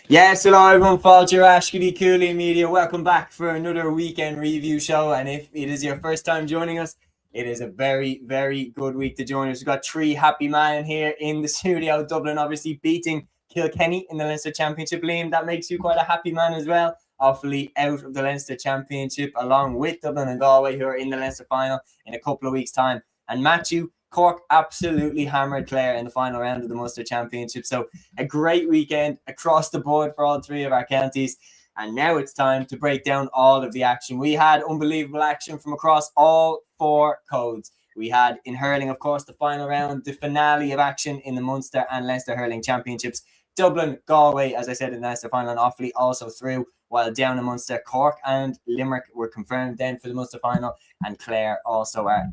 Yes, hello everyone, Falter Ashkity Cúilín Media. Welcome back for another weekend review show. And if it is your first time joining us, it is a very, very good week to join us. We've got three happy men here in the studio. Dublin obviously beating Kilkenny in the Leinster Championship. Liam, that makes you quite a happy man as well. Awfully out of the Leinster Championship, along with Dublin and Galway, who are in the Leinster final in a couple of weeks' time. And Matthew, Cork absolutely hammered Clare in the final round of the Munster Championship. So a great weekend across the board for all three of our counties. And now it's time to break down all of the action. We had unbelievable action from across all four codes. We had in hurling, of course, the final round, the finale of action in the Munster and Leinster Hurling Championships. Dublin, Galway, as I said, in the Leinster final, and Offaly also through, while down in Munster, Cork and Limerick were confirmed then for the Munster final, and Clare also are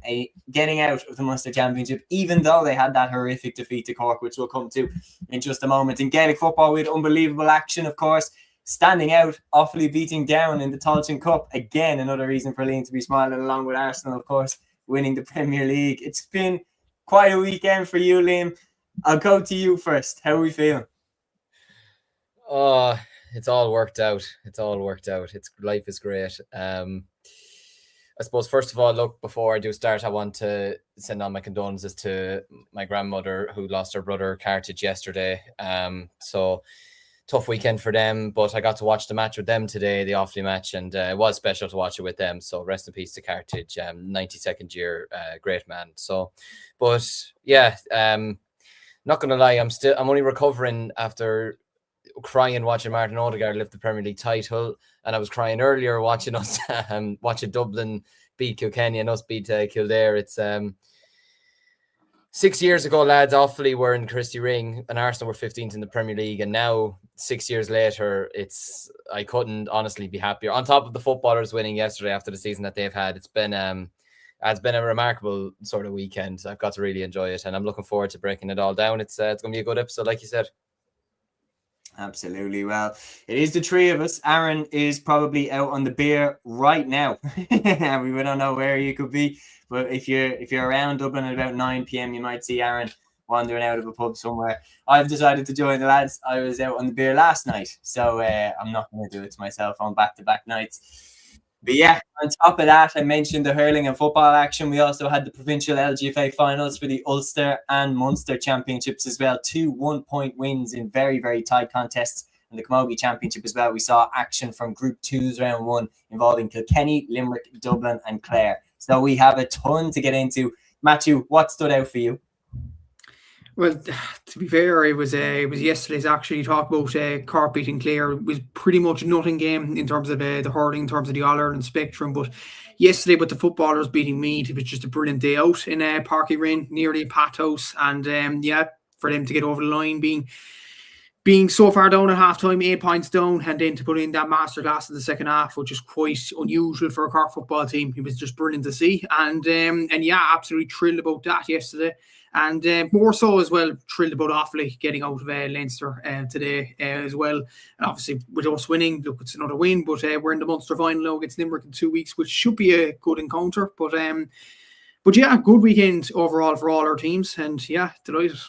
getting out of the Munster Championship, even though they had that horrific defeat to Cork, which we'll come to in just a moment. In Gaelic football, we had unbelievable action, of course. Standing out, Offaly beating Down in the Tailteann Cup. Again, another reason for Liam to be smiling, along with Arsenal, of course, winning the Premier League. It's been quite a weekend for you, Liam. I'll go to you first. How are we feeling? Oh, it's all worked out. Life is great. I suppose, first of all, look, before I do start, I want to send on my condolences to my grandmother who lost her brother Carthage yesterday. So tough weekend for them, but I got to watch the match with them today, the Offaly match, and it was special to watch it with them. So rest in peace to Carthage, 92nd year, great man. So, but yeah, not gonna lie, I'm only recovering after crying watching Martin Odegaard lift the Premier League title, and I was crying earlier watching us watching Dublin beat Kilkenny and us beat Kildare. It's 6 years ago, lads, Offaly were in Christie Ring and Arsenal were 15th in the Premier League, and now 6 years later, I couldn't honestly be happier. On top of the footballers winning yesterday after the season that they've had, it's been a remarkable sort of weekend. I've got to really enjoy it, and I'm looking forward to breaking it all down. It's going to be a good episode, like you said. Absolutely. Well, it is the three of us. Aaron is probably out on the beer right now. We don't know where you could be, but if you're around Dublin at about 9 p.m, you might see Aaron wandering out of a pub somewhere. I've decided to join the lads. I was out on the beer last night, so I'm not going to do it to myself on back-to-back nights. But yeah, on top of that, I mentioned the hurling and football action. We also had the provincial LGFA finals for the Ulster and Munster championships as well. 2 1-point wins in very, very tight contests. And the Camogie Championship as well. We saw action from Group 2's round 1 involving Kilkenny, Limerick, Dublin and Clare. So we have a ton to get into. Matthew, what stood out for you? Well, to be fair, it was yesterday's action. You talk about Cork beating Clare. It was pretty much a nothing game in terms of the hurling, in terms of the All-Ireland spectrum. But yesterday, with the footballers beating Meath, it was just a brilliant day out in Parky Rin, nearly Pat House. And for them to get over the line, being so far down at half-time, 8 points down, and then to put in that masterclass in the second half, which is quite unusual for a Cork football team. It was just brilliant to see. And absolutely thrilled about that yesterday. And more so as well, thrilled about Offaly getting out of Leinster today as well. And obviously, with us winning, look, it's another win, but we're in the Munster final now against Limerick in 2 weeks, which should be a good encounter. But yeah, good weekend overall for all our teams, and yeah, delighted.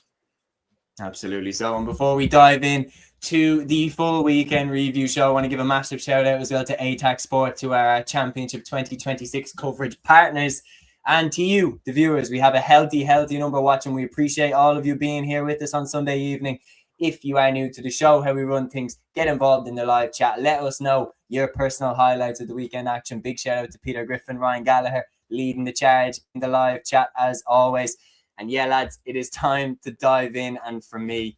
Absolutely. So, and before we dive in to the full weekend review show, I want to give a massive shout out as well to ATAK Sports, to our Championship 2026 coverage partners. And to you, the viewers, we have a healthy number watching. We appreciate all of you being here with us on Sunday evening. If you are new to the show, how we run things, get involved in the live chat. Let us know your personal highlights of the weekend action. Big shout out to Peter Griffin, Ryan Gallagher, leading the charge in the live chat as always. And yeah, lads, it is time to dive in. And for me,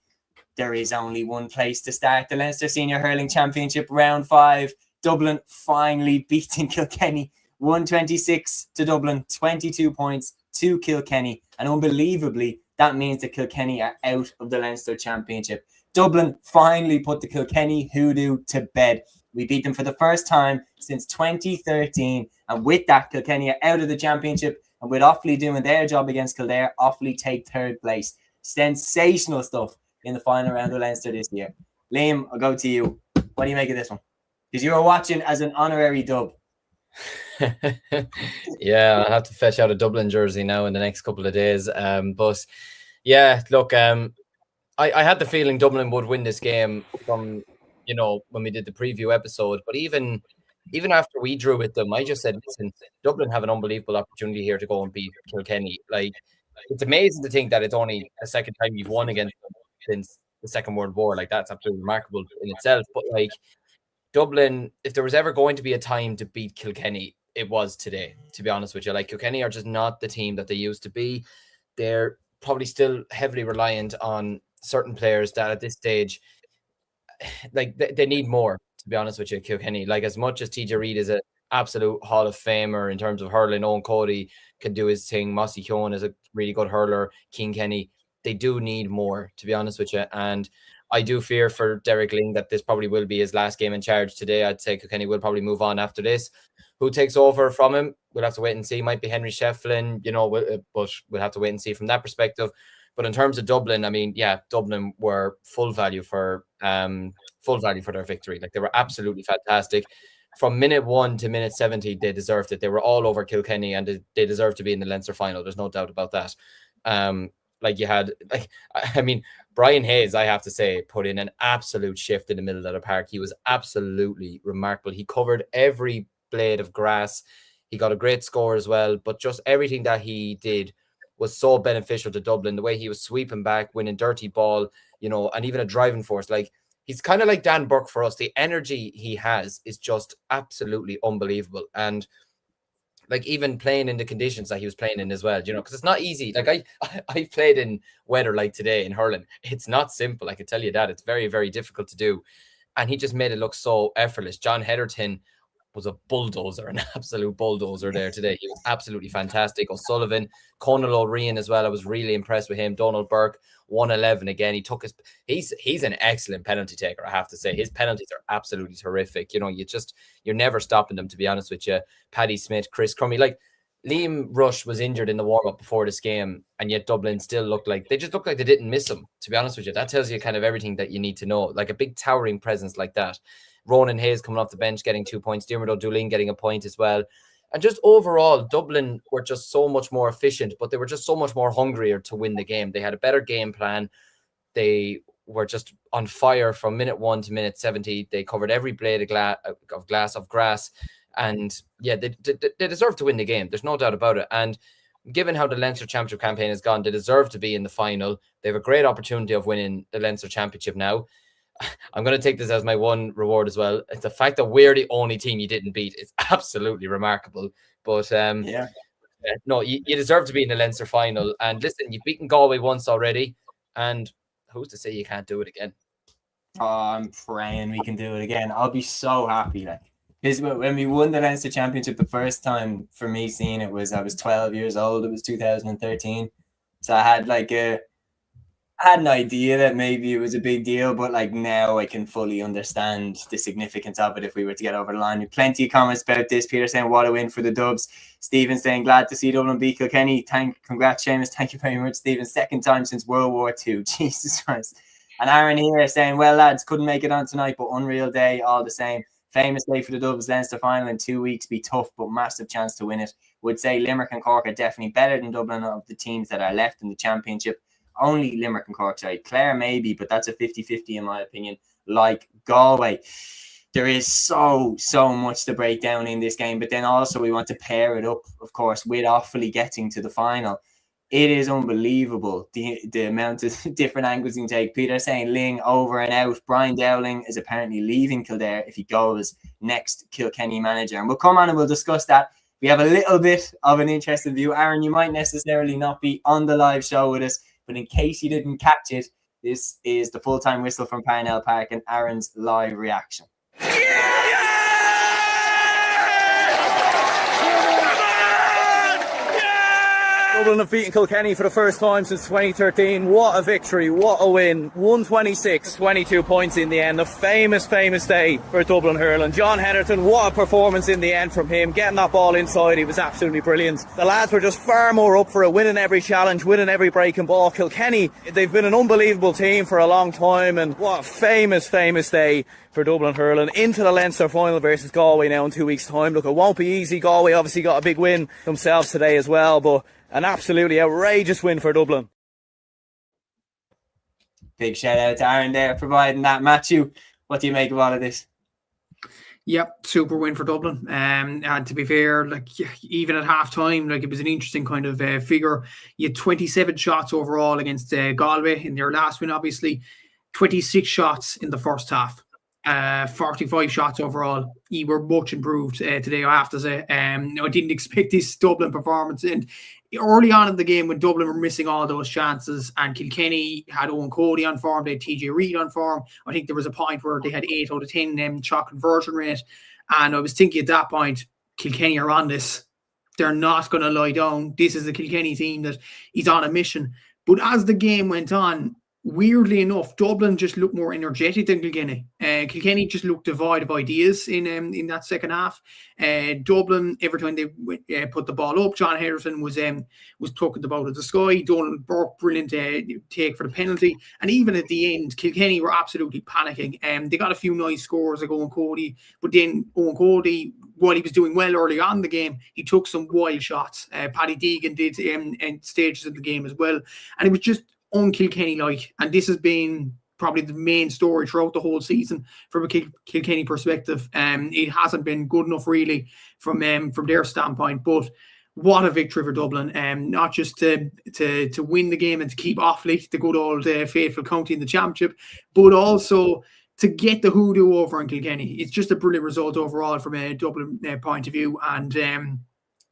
there is only one place to start. The Leinster Senior Hurling Championship Round 5. Dublin finally beating Kilkenny. 126 to Dublin, 22 points to Kilkenny. And unbelievably, that means that Kilkenny are out of the Leinster Championship. Dublin finally put the Kilkenny hoodoo to bed. We beat them for the first time since 2013. And with that, Kilkenny are out of the championship. And with Offaly doing their job against Kildare, Offaly take third place. Sensational stuff in the final round of Leinster this year. Liam, I'll go to you. What do you make of this one? Because you were watching as an honorary Dub. Yeah, I'll have to fetch out a Dublin jersey now in the next couple of days. But yeah, look, I had the feeling Dublin would win this game from when we did the preview episode. But even after we drew with them, I just said, listen, Dublin have an unbelievable opportunity here to go and beat Kilkenny. Like, it's amazing to think that it's only the second time you've won against them since the Second World War. Like, that's absolutely remarkable in itself. But like, Dublin, if there was ever going to be a time to beat Kilkenny, it was today, to be honest with you. Like, Kilkenny are just not the team that they used to be. They're probably still heavily reliant on certain players that at this stage, like, they need more, to be honest with you, Kilkenny. Like, as much as TJ Reid is an absolute Hall of Famer in terms of hurling, Owen Cody can do his thing, Mossy Keown is a really good hurler, King Kenny, they do need more, to be honest with you. And I do fear for Derek Ling that this probably will be his last game in charge today. I'd say Kilkenny will probably move on after this. Who takes over from him? We'll have to wait and see. Might be Henry Shefflin, but we'll have to wait and see from that perspective. But in terms of Dublin, I mean, yeah, Dublin were full value for their victory. Like, they were absolutely fantastic. From minute 1 to minute 70, they deserved it. They were all over Kilkenny, and they deserved to be in the Leinster final. There's no doubt about that. Brian Hayes, I have to say, put in an absolute shift in the middle of the park. He was absolutely remarkable. He covered every blade of grass. He got a great score as well, but just everything that he did was so beneficial to Dublin. The way he was sweeping back, winning dirty ball, and even a driving force. Like, he's kind of like Dan Burke for us. The energy he has is just absolutely unbelievable. And like, even playing in the conditions that he was playing in as well, because it's not easy. Like, I've played in weather like today in hurling. It's not simple. I can tell you that. It's very, very difficult to do. And he just made it look so effortless. John Heatherton was a bulldozer, an absolute bulldozer there today. He was absolutely fantastic. O'Sullivan, Conal O'Ryan as well. I was really impressed with him. Donald Burke, 111 again. He's an excellent penalty taker, I have to say. His penalties are absolutely terrific. You're never stopping them, to be honest with you. Paddy Smith, Chris Crummy. Like, Liam Rush was injured in the warm-up before this game, and yet Dublin still looked like they didn't miss him, to be honest with you. That tells you kind of everything that you need to know. Like, a big towering presence like that. Ronan Hayes coming off the bench, getting 2 points. Diarmuid O'Doolin getting a point as well. And just overall, Dublin were just so much more efficient, but they were just so much more hungrier to win the game. They had a better game plan. They were just on fire from minute 1 to minute 70. They covered every blade of grass. And yeah, they deserve to win the game. There's no doubt about it. And given how the Leinster Championship campaign has gone, they deserve to be in the final. They have a great opportunity of winning the Leinster Championship now. I'm going to take this as my one reward as well. It's the fact that we're the only team you didn't beat. It's absolutely remarkable. But no, you deserve to be in the Leinster final. And listen, you've beaten Galway once already, and who's to say you can't do it again? Oh, I'm praying we can do it again. I'll be so happy. Because when we won the Leinster Championship the first time, for me seeing it was, I was 12 years old. It was 2013. So I had an idea that maybe it was a big deal, but like, now I can fully understand the significance of it if we were to get over the line. Plenty of comments about this. Peter saying, what a win for the Dubs. Stephen saying, glad to see Dublin beat Kilkenny. Congrats, Seamus. Thank you very much, Stephen. Second time since World War II. Jesus Christ. And Aaron here saying, well, lads, couldn't make it on tonight, but unreal day all the same. Famous day for the Dubs. Leinster final in 2 weeks. Be tough, but massive chance to win it. Would say Limerick and Cork are definitely better than Dublin of the teams that are left in the championship. Only Limerick and Cork, sorry. Clare maybe, but that's a 50-50 in my opinion. Like Galway, there is so much to break down in this game. But then also we want to pair it up, of course, with Offaly getting to the final. It is unbelievable, the amount of different angles you can take. Peter saying Ling over and out. Brian Dowling is apparently leaving Kildare if he goes next Kilkenny manager. And we'll come on and we'll discuss that. We have a little bit of an interesting view. Aaron, you might necessarily not be on the live show with us, but in case you didn't catch it, this is the full-time whistle from Parnell Park and Aaron's live reaction. Dublin have beaten Kilkenny for the first time since 2013. What a victory, what a win. 126, 22 points in the end. A famous day for Dublin hurling. John Heatherton, what a performance in the end from him. Getting that ball inside, he was absolutely brilliant. The lads were just far more up for it, winning every challenge, winning every breaking ball. Kilkenny, they've been an unbelievable team for a long time, and what a famous day for Dublin hurling. Into the Leinster final versus Galway now in 2 weeks' time. Look, it won't be easy. Galway obviously got a big win themselves today as well, but an absolutely outrageous win for Dublin. Big shout out to Aaron there providing that. Matthew, What do you make of all of this? Yep, super win for Dublin. And to be fair, like even at half time, like it was an interesting kind of figure. You had 27 shots overall against Galway in their last win, obviously. 26 shots in the first half. 45 shots overall. You were much improved today, I have to say. I didn't expect this Dublin performance. And early on in the game, when Dublin were missing all those chances, and Kilkenny had Owen Cody on form, they had TJ Reid on form. I think there was a point where they had 8 out of 10 shot conversion rate. And I was thinking at that point, Kilkenny are on this. They're not going to lie down. This is the Kilkenny team that is on a mission. But as the game went on, weirdly enough, Dublin just looked more energetic than Kilkenny. Kilkenny just looked devoid of ideas in that second half. Dublin, every time they put the ball up, John Henderson was talking the ball to the sky. Donald Burke, brilliant take for the penalty. And even at the end, Kilkenny were absolutely panicking. They got a few nice scores like Owen Cody, but then Owen Cody, while he was doing well early on in the game, he took some wild shots. Paddy Deegan did in stages of the game as well. And it was just un-Kilkenny-like, and this has been probably the main story throughout the whole season from a Kilkenny perspective. It hasn't been good enough really from their standpoint, but what a victory for Dublin. Not just to win the game and to keep Offaly, the good old faithful county in the championship, but also to get the hoodoo over in Kilkenny. It's just a brilliant result overall from a Dublin point of view, and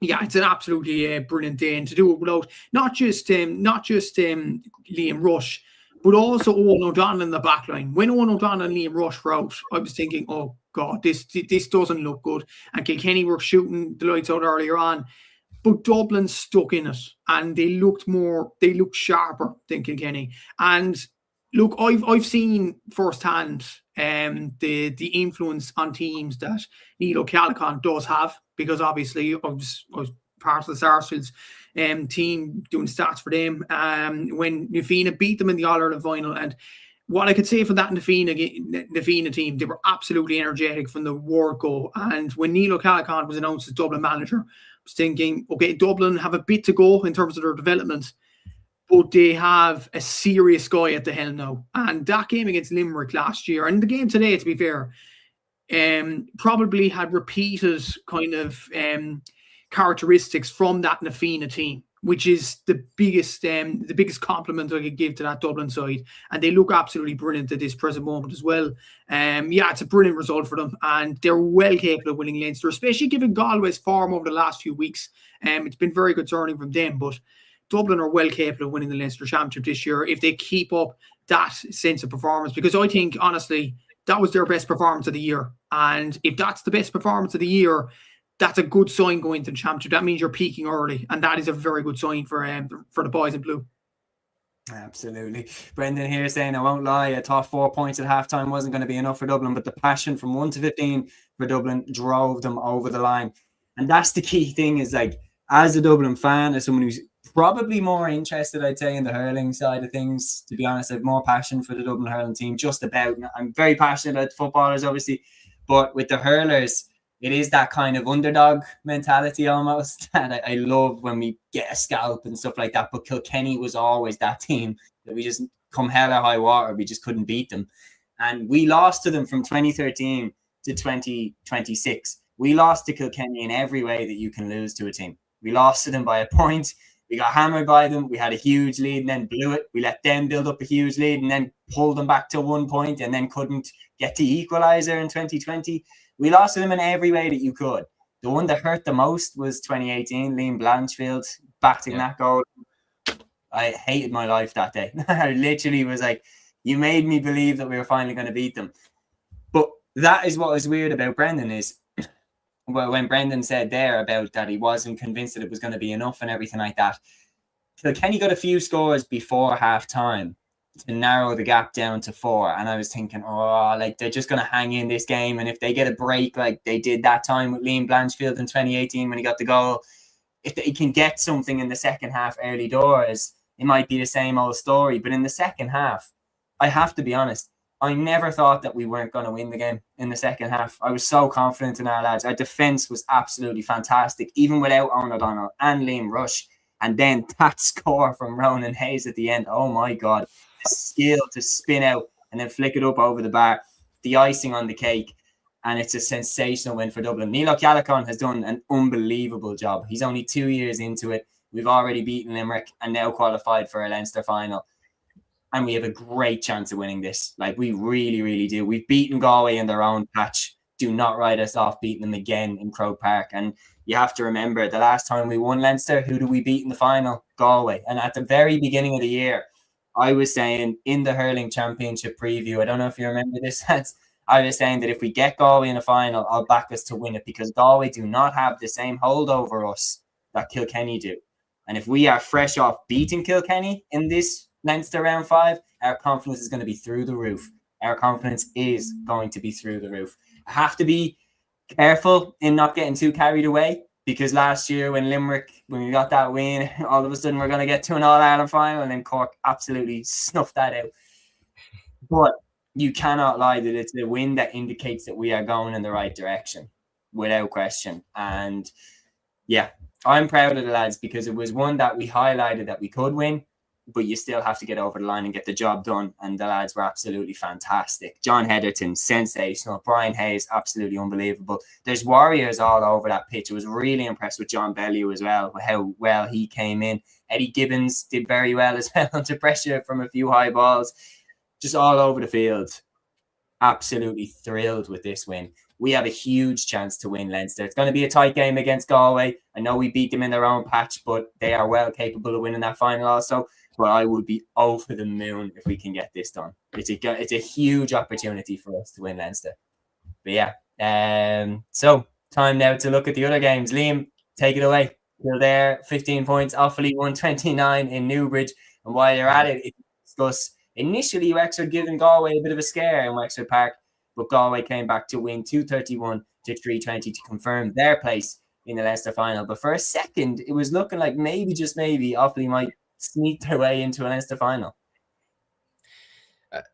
yeah, it's an absolutely brilliant day, and to do it without not just Liam Rush, but also Owen O'Donnell in the back line. When Owen O'Donnell and Liam Rush were out, I was thinking, oh God, this doesn't look good. And Kilkenny were shooting the lights out earlier on, but Dublin stuck in it, and they looked sharper than Kilkenny. And look, I've seen firsthand the influence on teams that Neil O'Callaghan does have, because obviously I was part of the Sarsfields team doing stats for them when Nafina beat them in the All-Ireland final. And what I could say for that Nafina team, they were absolutely energetic from the word go. And when Neil O'Callaghan was announced as Dublin manager, I was thinking, okay, Dublin have a bit to go in terms of their development, but they have a serious guy at the helm now. And that game against Limerick last year, and the game today, to be fair, probably had repeated kind of characteristics from that Nafina team, which is the biggest compliment I could give to that Dublin side. And they look absolutely brilliant at this present moment as well. Yeah, it's a brilliant result for them, and they're well capable of winning Leinster, especially given Galway's form over the last few weeks. It's been very concerning from them, but Dublin are well capable of winning the Leinster Championship this year if they keep up that sense of performance, because I think, honestly, that was their best performance of the year. And if that's the best performance of the year, that's a good sign going into the championship. That means you're peaking early, and that is a very good sign for the boys in blue. Absolutely. Brendan here saying, I won't lie, I thought 4 points at halftime wasn't going to be enough for Dublin, but the passion from 1 to 15 for Dublin drove them over the line. And that's the key thing, is like, as a Dublin fan, as someone who's probably more interested, I'd say, in the hurling side of things, to be honest, I have more passion for the Dublin hurling team, just about. I'm very passionate about the footballers, obviously, but with the hurlers, it is that kind of underdog mentality almost. And I love when we get a scalp and stuff like that. But Kilkenny was always that team that we just, come hell or high water, we just couldn't beat them. And we lost to them from 2013 to 2026. We lost to Kilkenny in every way that you can lose to a team. We lost to them by a point. We got hammered by them. We had a huge lead and then blew it. We let them build up a huge lead and then pulled them back to 1 point and then couldn't get the equaliser in 2020. We lost to them in every way that you could. The one that hurt the most was 2018, Liam Blanchfield batting that goal. I hated my life that day. I literally was like, you made me believe that we were finally going to beat them. But that is what was weird about Brendan, is well, when Brendan said there about that he wasn't convinced that it was going to be enough and everything like that, Kilkenny got a few scores before half time to narrow the gap down to 4. And I was thinking, oh, like, they're just going to hang in this game. And if they get a break like they did that time with Liam Blanchfield in 2018 when he got the goal, if they can get something in the second half early doors, it might be the same old story. But in the second half, I have to be honest, I never thought that we weren't going to win the game in the second half. I was so confident in our lads. Our defence was absolutely fantastic, even without Owen O'Donnell and Liam Rush. And then that score from Ronan Hayes at the end, oh my God, the skill to spin out and then flick it up over the bar. the icing on the cake. And it's a sensational win for Dublin. Neil O'Callaghan has done an unbelievable job. He's only 2 years into it. We've already beaten Limerick and now qualified for a Leinster final. And we have a great chance of winning this. Like, we really, really do. We've beaten Galway in their own patch. Do not write us off beating them again in Croke Park. And you have to remember, the last time we won Leinster, who did we beat in the final? Galway. And at the very beginning of the year, I was saying in the hurling championship preview, I don't know if you remember this, I was saying that if we get Galway in a final, I'll back us to win it, because Galway do not have the same hold over us that Kilkenny do. And if we are fresh off beating Kilkenny in this Leinster round 5, our confidence is going to be through the roof. Our confidence is going to be through the roof. I have to be careful in not getting too carried away, because last year when we got that win, all of a sudden we're going to get to an All-Ireland final, and then Cork absolutely snuffed that out. But you cannot lie that it's the win that indicates that we are going in the right direction, without question. And yeah, I'm proud of the lads, because it was one that we highlighted that we could win, but you still have to get over the line and get the job done. And the lads were absolutely fantastic. John Heatherton, sensational. Brian Hayes, absolutely unbelievable. There's warriors all over that pitch. I was really impressed with John Bellew as well, how well he came in. Eddie Gibbons did very well as well under pressure from a few high balls. Just all over the field. Absolutely thrilled with this win. We have a huge chance to win Leinster. It's going to be a tight game against Galway. I know we beat them in their own patch, but they are well capable of winning that final also. But I would be over the moon if we can get this done. It's a huge opportunity for us to win Leinster. But yeah, so time now to look at the other games. Liam, take it away. Kildare, 15 points. Offaly, 129 in Newbridge. And while you're at it, discuss. Initially, Wexford giving Galway a bit of a scare in Wexford Park, but Galway came back to win 231 to 320 to confirm their place in the Leinster final. But for a second, it was looking like maybe, just maybe, Offaly might sneak their way into a Leinster final.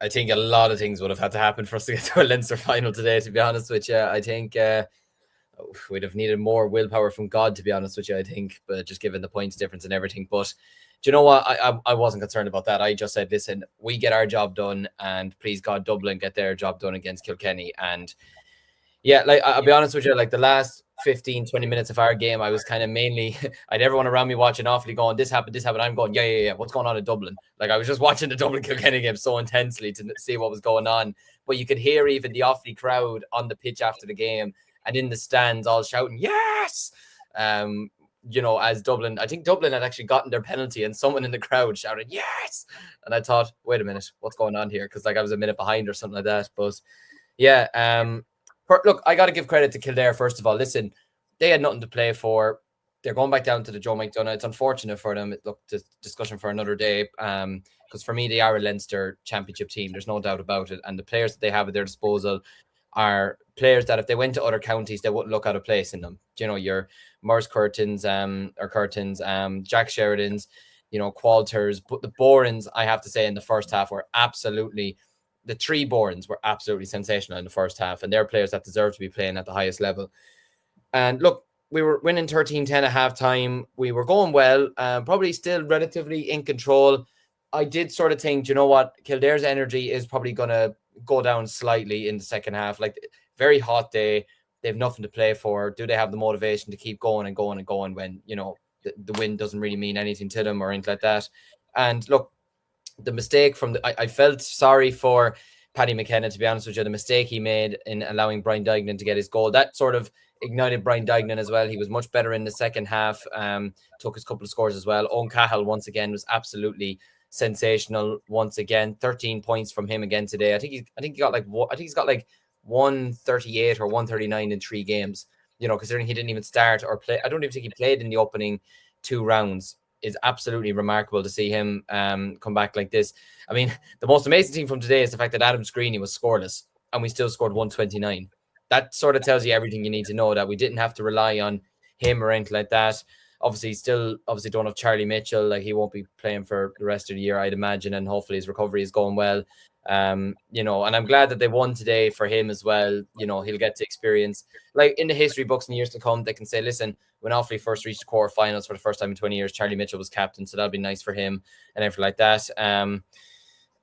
I think a lot of things would have had to happen for us to get to a Leinster final today, to be honest with you. I think we'd have needed more willpower from God, to be honest with you, I think, but just given the points difference and everything. But do you know what? I wasn't concerned about that. I just said, listen, we get our job done, and please God, Dublin get their job done against Kilkenny. And yeah, like, I'll be honest with you, like the last 15, 20 minutes of our game, I was kind of mainly, I had everyone around me watching Offaly going, this happened. I'm going, yeah. What's going on in Dublin? Like, I was just watching the Dublin Kilkenny game so intensely to see what was going on. But you could hear even the Offaly crowd on the pitch after the game and in the stands all shouting, yes! You know, as Dublin, I think Dublin had actually gotten their penalty and someone in the crowd shouted, yes! And I thought, wait a minute, what's going on here? Because like I was a minute behind or something like that. But yeah, look, I got to give credit to Kildare, first of all. Listen, they had nothing to play for. They're going back down to the Joe McDonagh. It's unfortunate for them. Look, discussion for another day. Because for me, they are a Leinster championship team. There's no doubt about it. And the players that they have at their disposal are players that if they went to other counties, they wouldn't look out of place in them. You know, your Morris Curtins, Jack Sheridans, you know, Qualters. But the Borans, I have to say, in the first half were absolutely, the three Borans were absolutely sensational in the first half. And they're players that deserve to be playing at the highest level. And look, we were winning 13-10 at halftime. We were going well, probably still relatively in control. I did sort of think, you know what, Kildare's energy is probably going to go down slightly in the second half. Like, very hot day. They have nothing to play for. Do they have the motivation to keep going and going and going when, you know, the win doesn't really mean anything to them or anything like that? And look, the mistake from I felt sorry for Paddy McKenna, to be honest with you. The mistake he made in allowing Brian Dignan to get his goal, that sort of ignited Brian Dignan as well. He was much better in the second half, took his couple of scores as well. Owen Cahill, once again, was absolutely sensational once again. 13 points from him again today. I think he's got like 138 or 139 in 3 games, you know, considering he didn't even start or play. I don't even think he played in the opening 2 rounds. Is absolutely remarkable to see him come back like this. I mean, the most amazing thing from today is the fact that Adam Screeney was scoreless and we still scored 129. That sort of tells you everything you need to know, that we didn't have to rely on him or anything like that. Obviously don't have Charlie Mitchell. Like, he won't be playing for the rest of the year, I'd imagine, and hopefully his recovery is going well. You know, and I'm glad that they won today for him as well. You know, he'll get to experience, like, in the history books in years to come, they can say, listen, when Offaly first reached the quarterfinals for the first time in 20 years, Charlie Mitchell was captain, so that'll be nice for him and everything like that.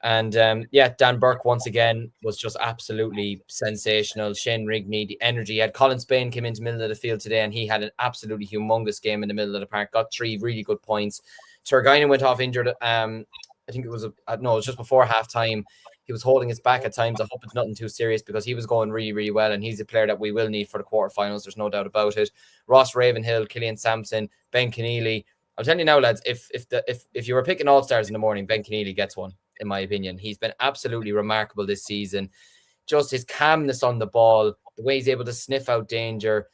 And Dan Burke once again was just absolutely sensational. Shane Rigney, the energy. He had Colin Spain came into the middle of the field today, and he had an absolutely humongous game in the middle of the park. Got 3 really good points. Turgainen went off injured. I think it was it was just before half time. He was holding his back at times. I hope it's nothing too serious because he was going really, really well, and he's a player that we will need for the quarterfinals. There's no doubt about it. Ross Ravenhill, Killian Sampson, Ben Keneally. I'm telling you now, lads, if you were picking all-stars in the morning, Ben Keneally gets one, in my opinion. He's been absolutely remarkable this season. Just his calmness on the ball, the way he's able to sniff out danger.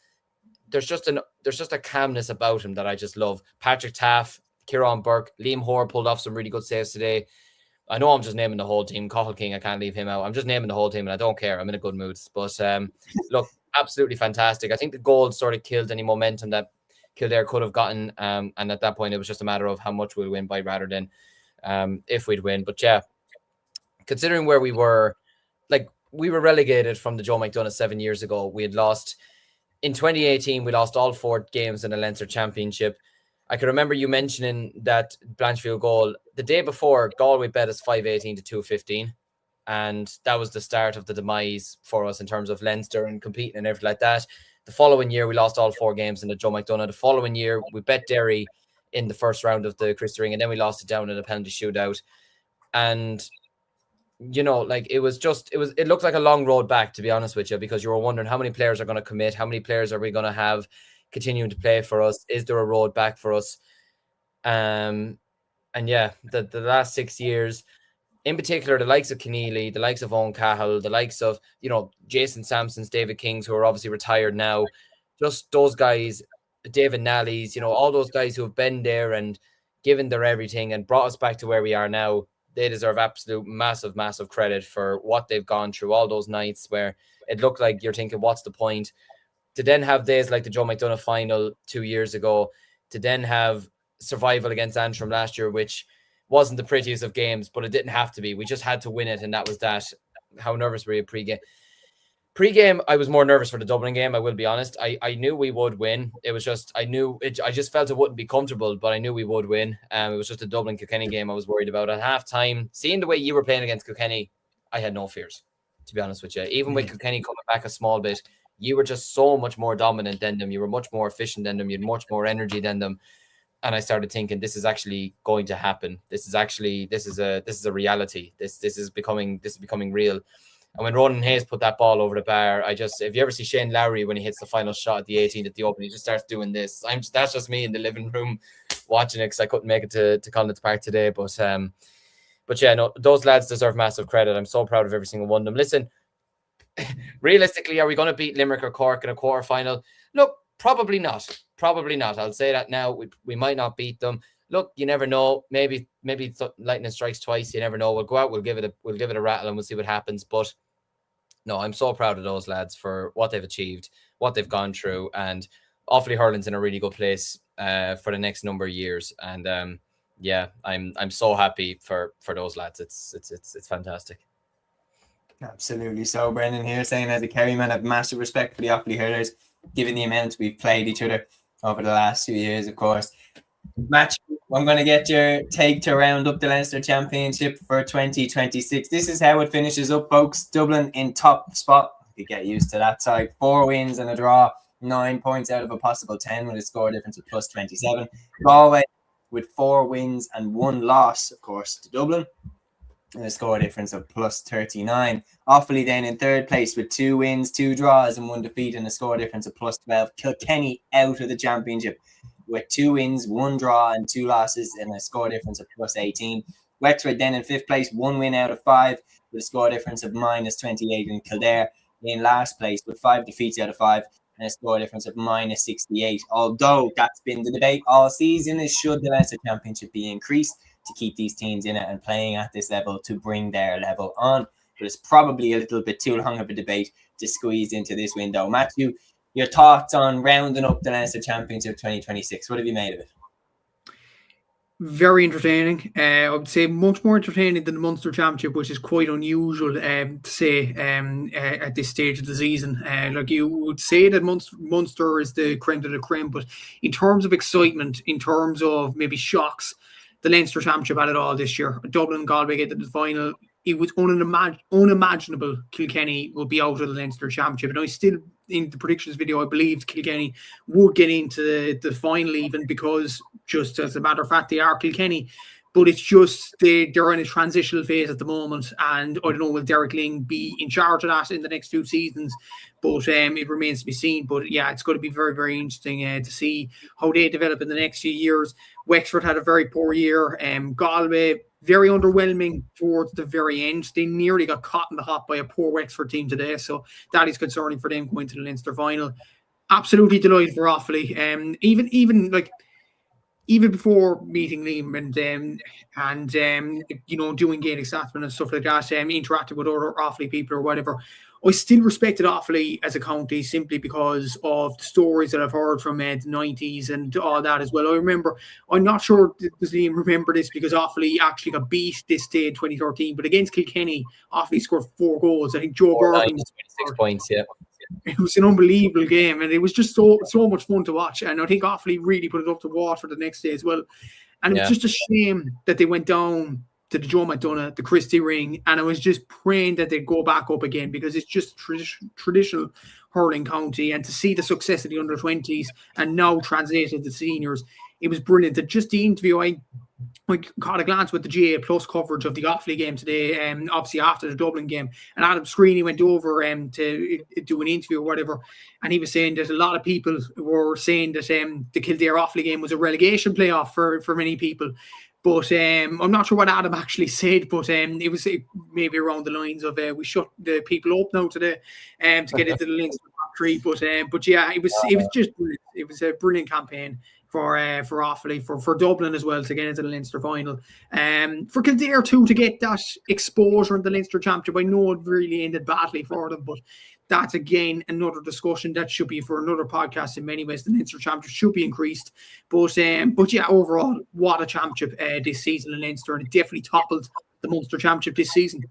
There's just a calmness about him that I just love. Patrick Taff, Kieran Burke, Liam Hoare pulled off some really good saves today. I know I'm just naming the whole team. Cathal King, I can't leave him out. I'm just naming the whole team, and I don't care. I'm in a good mood. But look, absolutely fantastic. I think the goal sort of killed any momentum that Kildare could have gotten. And at that point, it was just a matter of how much we'll win by rather than if we'd win. But yeah, considering where we were, like, we were relegated from the Joe McDonagh 7 years ago. We had lost in 2018. We lost all 4 games in the Leinster Championship. I can remember you mentioning that Blanchfield goal. The day before, Galway bet us 5-18 to 2-15. And that was the start of the demise for us in terms of Leinster and competing and everything like that. The following year, we lost all 4 games in the Joe McDonagh. The following year, we bet Derry in the first round of the Christy Ring, and then we lost it down in a penalty shootout. And, you know, like, it looked like a long road back, to be honest with you, because you were wondering how many players are going to commit, how many players are we going to have continuing to play for us? Is there a road back for us? And yeah, the last 6 years, in particular, the likes of Keneally, the likes of Owen Cahill, the likes of, you know, Jason Sampsons, David Kings, who are obviously retired now, just those guys, David Nally's, you know, all those guys who have been there and given their everything and brought us back to where we are now. They deserve absolute massive, massive credit for what they've gone through, all those nights where it looked like you're thinking, what's the point? To then have days like the Joe McDonagh final 2 years ago, to then have survival against Antrim last year, which wasn't the prettiest of games, but it didn't have to be. We just had to win it, and that was that. How nervous were you pre-game? Pre-game, I was more nervous for the Dublin game, I will be honest. I knew we would win. It was just, I just felt it wouldn't be comfortable, but I knew we would win. It was just a Dublin-Kilkenny game I was worried about. At half-time, seeing the way you were playing against Kilkenny, I had no fears, to be honest with you. Even with Kilkenny coming back a small bit, you were just so much more dominant than them. You were much more efficient than them. You had much more energy than them. And I started thinking, this is actually going to happen. This is a reality. This is becoming real. And when Ronan Hayes put that ball over the bar, if you ever see Shane Lowry when he hits the final shot at the 18th at the Open, he just starts doing this. That's just me in the living room watching it because I couldn't make it to Collins Park today. But yeah, no, those lads deserve massive credit. I'm so proud of every single one of them. Listen, realistically, are we going to beat Limerick or Cork in a quarterfinal? Look, probably not. Probably not. I'll say that now. We might not beat them. Look, you never know. Maybe lightning strikes twice. You never know. We'll go out. We'll give it a rattle, and we'll see what happens. But no, I'm so proud of those lads for what they've achieved, what they've gone through, and Offaly Hurling's in a really good place for the next number of years. And yeah, I'm so happy for those lads. It's fantastic. Absolutely. So Brendan here saying, as a Kerry man, I have massive respect for the Offaly Hurlers, given the amount we've played each other over the last 2 years, of course. Match, I'm going to get your take to round up the Leinster Championship for 2026. This is how it finishes up, folks. Dublin in top spot. You get used to that side. 4 wins and a draw. 9 points out of a possible 10 with a score difference of plus 27. Galway with 4 wins and 1 loss, of course, to Dublin, and a score difference of plus 39. Offaly then in 3rd place with 2 wins, 2 draws and 1 defeat and a score difference of plus 12. Kilkenny out of the championship with 2 wins, 1 draw and 2 losses and a score difference of plus 18. Wexford then in 5th place, 1 win out of 5 with a score difference of minus 28. And Kildare in last place with 5 defeats out of 5 and a score difference of minus 68. Although that's been the debate all season, is should the Leinster Championship be increased to keep these teams in it and playing at this level to bring their level on. But it's probably a little bit too long of a debate to squeeze into this window. Matthew, your thoughts on rounding up the Leinster Championship 2026? What have you made of it? Very entertaining. I would say much more entertaining than the Munster Championship, which is quite unusual to say at this stage of the season. Like, you would say that Munster is the creme de la creme, but in terms of excitement, in terms of maybe shocks, the Leinster Championship at it all this year. Dublin, Galway get to the final. It was unimaginable Kilkenny would be out of the Leinster Championship. And I still, in the predictions video, I believed Kilkenny would get into the final, even because, just as a matter of fact, they are Kilkenny. But it's just they're in a transitional phase at the moment. And I don't know, will Derek Ling be in charge of that in the next 2 seasons? But it remains to be seen. But yeah, it's going to be very, very interesting to see how they develop in the next few years. Wexford had a very poor year. Galway, very underwhelming towards the very end. They nearly got caught in the hot by a poor Wexford team today. So that is concerning for them going to the Leinster final. Absolutely delighted for Offaly. Even before meeting Liam and doing Gaelic Statsman and stuff like that, interacting with other Offaly people or whatever, I still respected Offaly as a county simply because of the stories that I've heard from the 90s and all that as well. I'm not sure does Liam remember this, because Offaly actually got beat this day in 2013, but against Kilkenny, Offaly scored 4 goals. I think Joe Burton 26 points, yeah. It was an unbelievable game, and it was just so much fun to watch. And I think Offaly really put it up to Waterford the next day as well. And it was just a shame that they went down to the Joe McDonagh, the Christie Ring, and I was just praying that they'd go back up again, because it's just traditional hurling county. And to see the success of the under-20s and now translated to seniors, it was brilliant. And just the interview, I caught a glance with the GA Plus coverage of the Offaly game today, obviously after the Dublin game, and Adam Screeney went over to do an interview or whatever, and he was saying that a lot of people were saying that the Kildare Offaly game was a relegation playoff for many people. But I'm not sure what Adam actually said, but it was maybe around the lines of we shut the people up now today to get into the Leinster top 3. But yeah, it was just brilliant. It was a brilliant campaign for Offaly, for Dublin as well to get into the Leinster final. For Kildare too to get that exposure in the Leinster Championship. I know it really ended badly for them, but that's again another discussion that should be for another podcast in many ways. The Leinster Championship should be increased. But yeah, overall, what a championship this season in Leinster, and it definitely toppled the Munster Championship this season.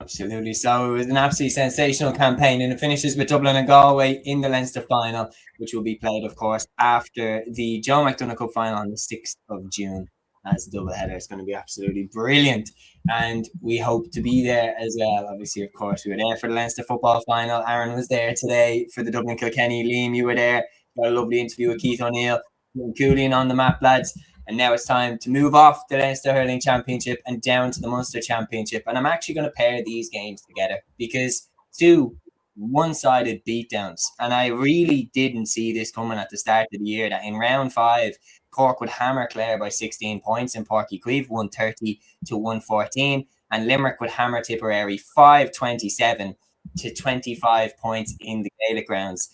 Absolutely. So it was an absolutely sensational campaign, and it finishes with Dublin and Galway in the Leinster final, which will be played, of course, after the Joe McDonagh Cup final on the 6th of June. As a double header, it's going to be absolutely brilliant, and we hope to be there as well. Obviously, of course, we were there for the Leinster football final. Aaron was there today for the Dublin Kilkenny. Liam, you were there. Got a lovely interview with Keith O'Neill and Cúilín on the map, lads. And now it's time to move off the Leinster Hurling Championship and down to the Munster Championship. And I'm actually going to pair these games together because 2 one-sided beatdowns. And I really didn't see this coming at the start of the year, that in round 5, Cork would hammer Clare by 16 points in Páirc Uí Chaoimh, 130 to 114. And Limerick would hammer Tipperary 527 to 25 points in the Gaelic grounds.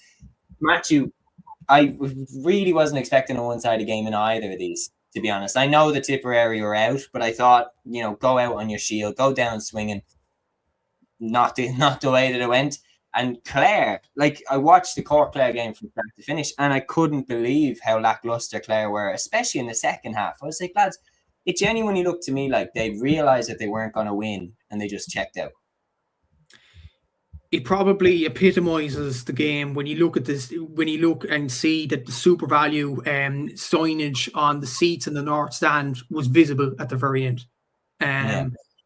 Matthew, I really wasn't expecting a one-sided game in either of these, to be honest. I know the Tipperary were out, but I thought, go out on your shield, go down swinging. Not the way that it went. And Clare, I watched the Cork-Clare game from start to finish, and I couldn't believe how lackluster Clare were, especially in the second half. I was like, lads, it genuinely looked to me like they realised that they weren't going to win, and they just checked out. It probably epitomises the game when you look at this, when you look and see that the super value signage on the seats in the North Stand was visible at the very end.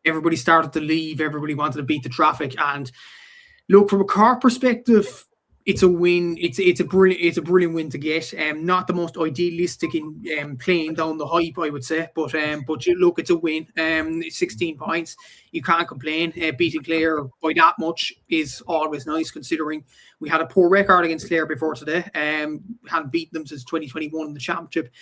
Everybody started to leave. Everybody wanted to beat the traffic. And look, from a Cork perspective, it's a win. It's a brilliant win to get. Not the most idealistic in playing down the hype, I would say, but look, it's a win. 16 points, you can't complain. Beating Clare by that much is always nice, considering we had a poor record against Clare before today. Hadn't beaten them since 2021 in the championship.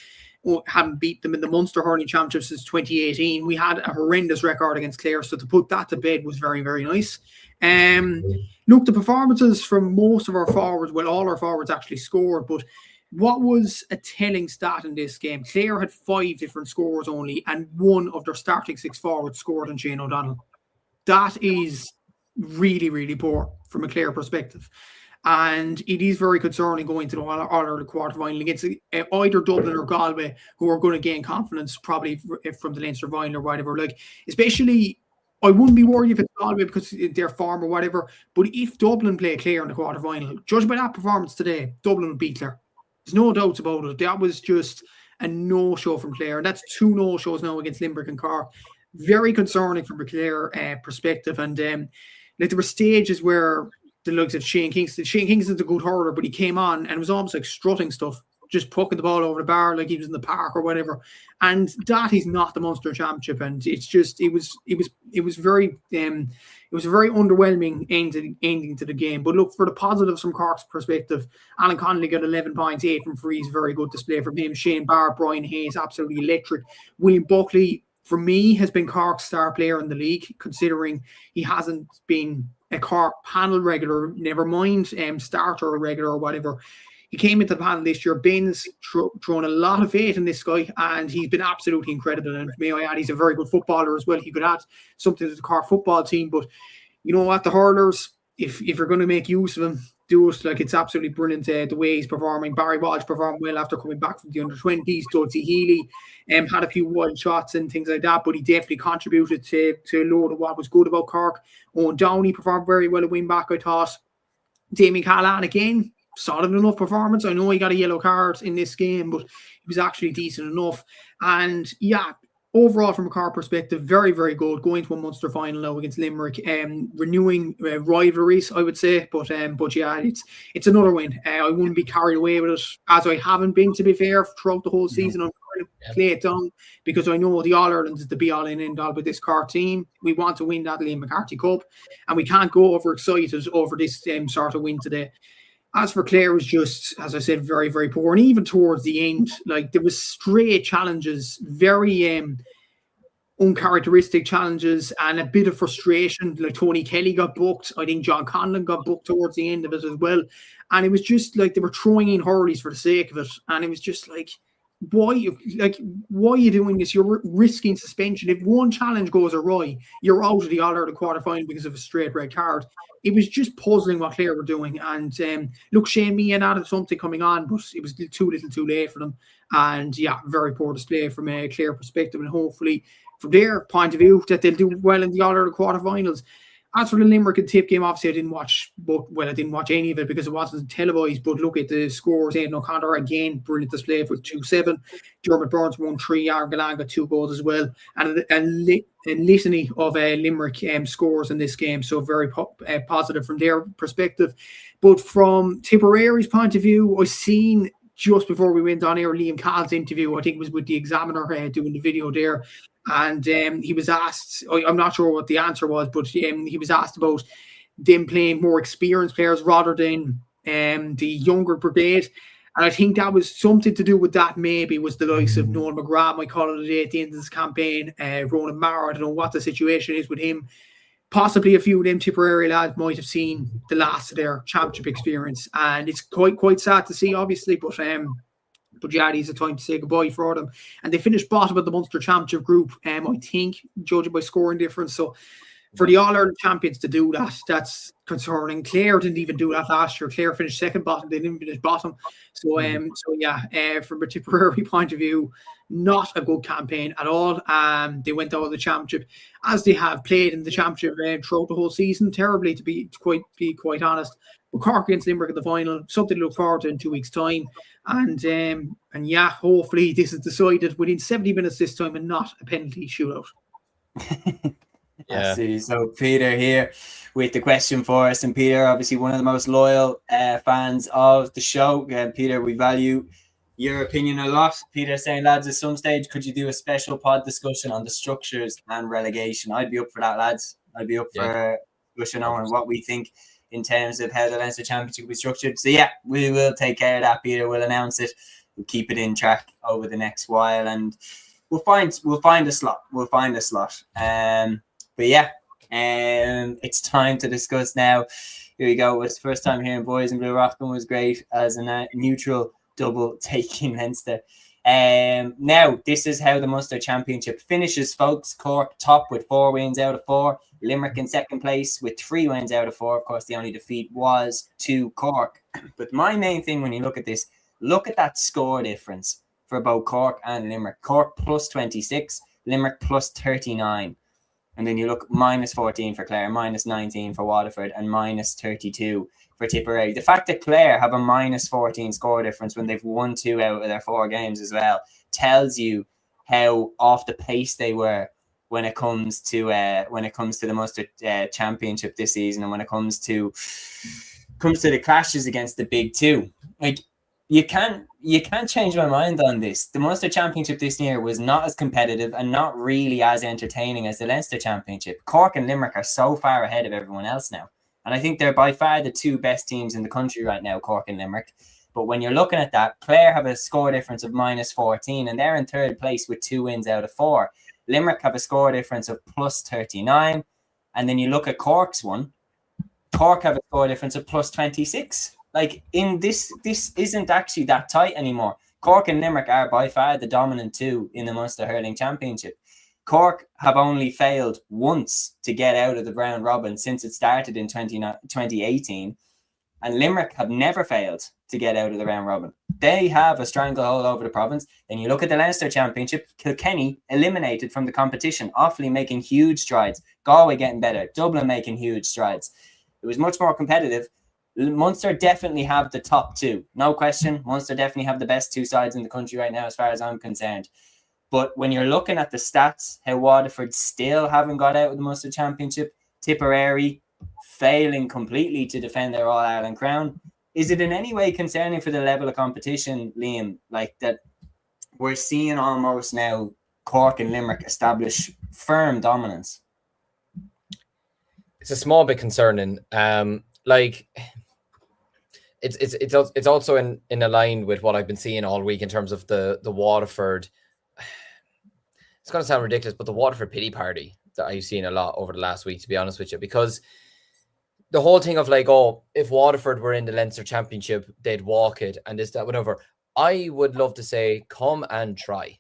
Hadn't beat them in the Munster Hurling Championship since 2018. We had a horrendous record against Clare, so to put that to bed was very, very nice. Look, the performances from most of our forwards, well, all our forwards actually scored, but what was a telling stat in this game? Clare had 5 different scores only, and 1 of their starting 6 forwards scored on Shane O'Donnell. That is really, really poor from a Clare perspective. And it is very concerning going to the All-Ireland quarter-final against either Dublin or Galway, who are going to gain confidence probably from the Leinster final or whatever. Especially, I wouldn't be worried if it's Galway because they're form or whatever. But if Dublin play Clare in the quarter-final, judged by that performance today, Dublin will beat Clare. There's no doubts about it. That was just a no-show from Clare. And that's 2 no-shows now against Limerick and Cork. Very concerning from a Clare perspective. And like there were stages where the likes of Shane Kingston's a good hurler, but he came on and it was almost like strutting stuff, just poking the ball over the bar like he was in the park or whatever. And that is not the Munster Championship. And it's just it was very it was a very underwhelming ending to the game. But look, for the positives from Cork's perspective, Alan Connolly got 11 points, 8 from frees, very good display from him. Shane Barr, Brian Hayes, absolutely electric. William Buckley, for me, has been Cork's star player in the league, considering he hasn't been a Cork panel regular, never mind starter or regular or whatever. He came into the panel this year. Ben's thrown a lot of faith in this guy, and he's been absolutely incredible. And may I add, he's a very good footballer as well. He could add something to the Cork football team. But you know what, the hurlers, if you're going to make use of him, do it. Like, it's absolutely brilliant the way he's performing. Barry Walsh performed well after coming back from the under-20s. Doddsy Healy had a few wild shots and things like that, but he definitely contributed to a load of what was good about Cork. Owen Downey performed very well at wing-back, I thought. Damien Callahan, again, solid enough performance. I know he got a yellow card in this game, but he was actually decent enough. And yeah, overall from a Cork perspective, very, very good. Going to a Munster final now against Limerick, renewing rivalries, I would say. But yeah, it's another win. I wouldn't be carried away with it, as I haven't been, to be fair, throughout the whole season. I'm trying to play it down because I know the All-Ireland is the be-all and end-all with this Cork team. We want to win that Liam McCarthy Cup, and we can't go overexcited over this sort of win today. As for Clare, was just, as I said, very, very poor. And even towards the end, like, there was stray challenges, very uncharacteristic challenges, and a bit of frustration. Like, Tony Kelly got booked. I think John Conlon got booked towards the end of it as well. And it was just like they were throwing in hurleys for the sake of it. And it was just like, why are you doing this? You're risking suspension. If one challenge goes awry, you're out of the All-Ireland quarter-final because of a straight red card. It was just puzzling what Clare were doing. And look, Shane Meehan added something coming on, but it was too little too late for them. And yeah, very poor display from a Clare perspective. And hopefully, from their point of view, that they'll do well in the All-Ireland quarter-finals. As for the Limerick and Tip game, obviously I didn't watch any of it because it wasn't televised. But look at the scores. Aidan O'Connor, again, brilliant display with 2-7. Dermot Burns won 3. Aaron Gallagher got 2 goals as well. And a litany of Limerick scores in this game. So very positive from their perspective. But from Tipperary's point of view, I seen just before we went on air Liam Call's interview. I think it was with the Examiner doing the video there. And he was asked, I'm not sure what the answer was, but he was asked about them playing more experienced players rather than the younger brigade. And I think that was something to do with that, maybe, was the likes of Noel McGrath, might call it a day at the end of this campaign. Ronan Maher, I don't know what the situation is with him. Possibly a few of them Tipperary lads might have seen the last of their championship experience. And it's quite sad to see, obviously, but yeah, it's a time to say goodbye for them. And they finished bottom of the Munster Championship group, I think, judging by scoring difference. So for the All-Ireland champions to do that, that's concerning. Clare didn't even do that last year. Clare finished second bottom. They didn't finish bottom. So yeah, from a Tipperary point of view, not a good campaign at all. They went out of the championship, as they have played in the championship throughout the whole season, terribly, to be quite honest. But Cork against Limerick in the final, something to look forward to in 2 weeks' time. And yeah, hopefully this is decided within 70 minutes this time and not a penalty shootout. Yeah. So Peter here with the question for us. And Peter, obviously one of the most loyal fans of the show. Peter, we value your opinion a lot. Peter saying, lads, at some stage, could you do a special pod discussion on the structures and relegation? I'd be up for that, lads. I'd be up for discussion on what we think in terms of how the Leinster Championship will be structured. So yeah, we will take care of that, Peter. We'll announce it. We'll keep it in track over the next while, and we'll find a slot. But yeah, it's time to discuss now. Here we go. It was the first time hearing Boys in Blue. Rothman was great as a neutral double taking Leinster. Now, this is how the Munster Championship finishes, folks. Cork top with 4 wins out of 4. Limerick in second place with 3 wins out of 4. Of course, the only defeat was to Cork. But my main thing when you look at this, look at that score difference for both Cork and Limerick. Cork plus 26, Limerick plus 39. And then you look minus 14 for Clare, minus 19 for Waterford, and minus 32 for Tipperary. The fact that Clare have a -14 score difference when they've won 2 out of their 4 games as well tells you how off the pace they were when it comes to the Munster Championship this season, and when it comes to the clashes against the big two. Like, you can't change my mind on this. The Munster Championship this year was not as competitive and not really as entertaining as the Leinster Championship. Cork and Limerick are so far ahead of everyone else now. And I think they're by far the 2 best teams in the country right now, Cork and Limerick. But when you're looking at that, Clare have a score difference of -14, and they're in 3rd place with 2 wins out of 4. Limerick have a score difference of +39. And then you look at Cork's one. Cork have a score difference of +26. Like, in this isn't actually that tight anymore. Cork and Limerick are by far the dominant 2 in the Munster Hurling Championship. Cork have only failed once to get out of the round robin since it started in 2018. And Limerick have never failed to get out of the round robin. They have a stranglehold over the province. Then you look at the Leinster Championship, Kilkenny eliminated from the competition, Offaly making huge strides, Galway getting better, Dublin making huge strides. It was much more competitive. Munster definitely have the top 2. No question. Munster definitely have the best 2 sides in the country right now, as far as I'm concerned. But when you're looking at the stats, how Waterford still haven't got out of the Munster Championship, Tipperary failing completely to defend their All-Ireland crown, is it in any way concerning for the level of competition, Liam, like that we're seeing almost now Cork and Limerick establish firm dominance? It's a small bit concerning. It's also in a line with what I've been seeing all week in terms of the Waterford. It's going to sound ridiculous, but the Waterford pity party that I've seen a lot over the last week, to be honest with you, because the whole thing of like, oh, if Waterford were in the Leinster Championship, they'd walk it and this, that, whatever. I would love to say, come and try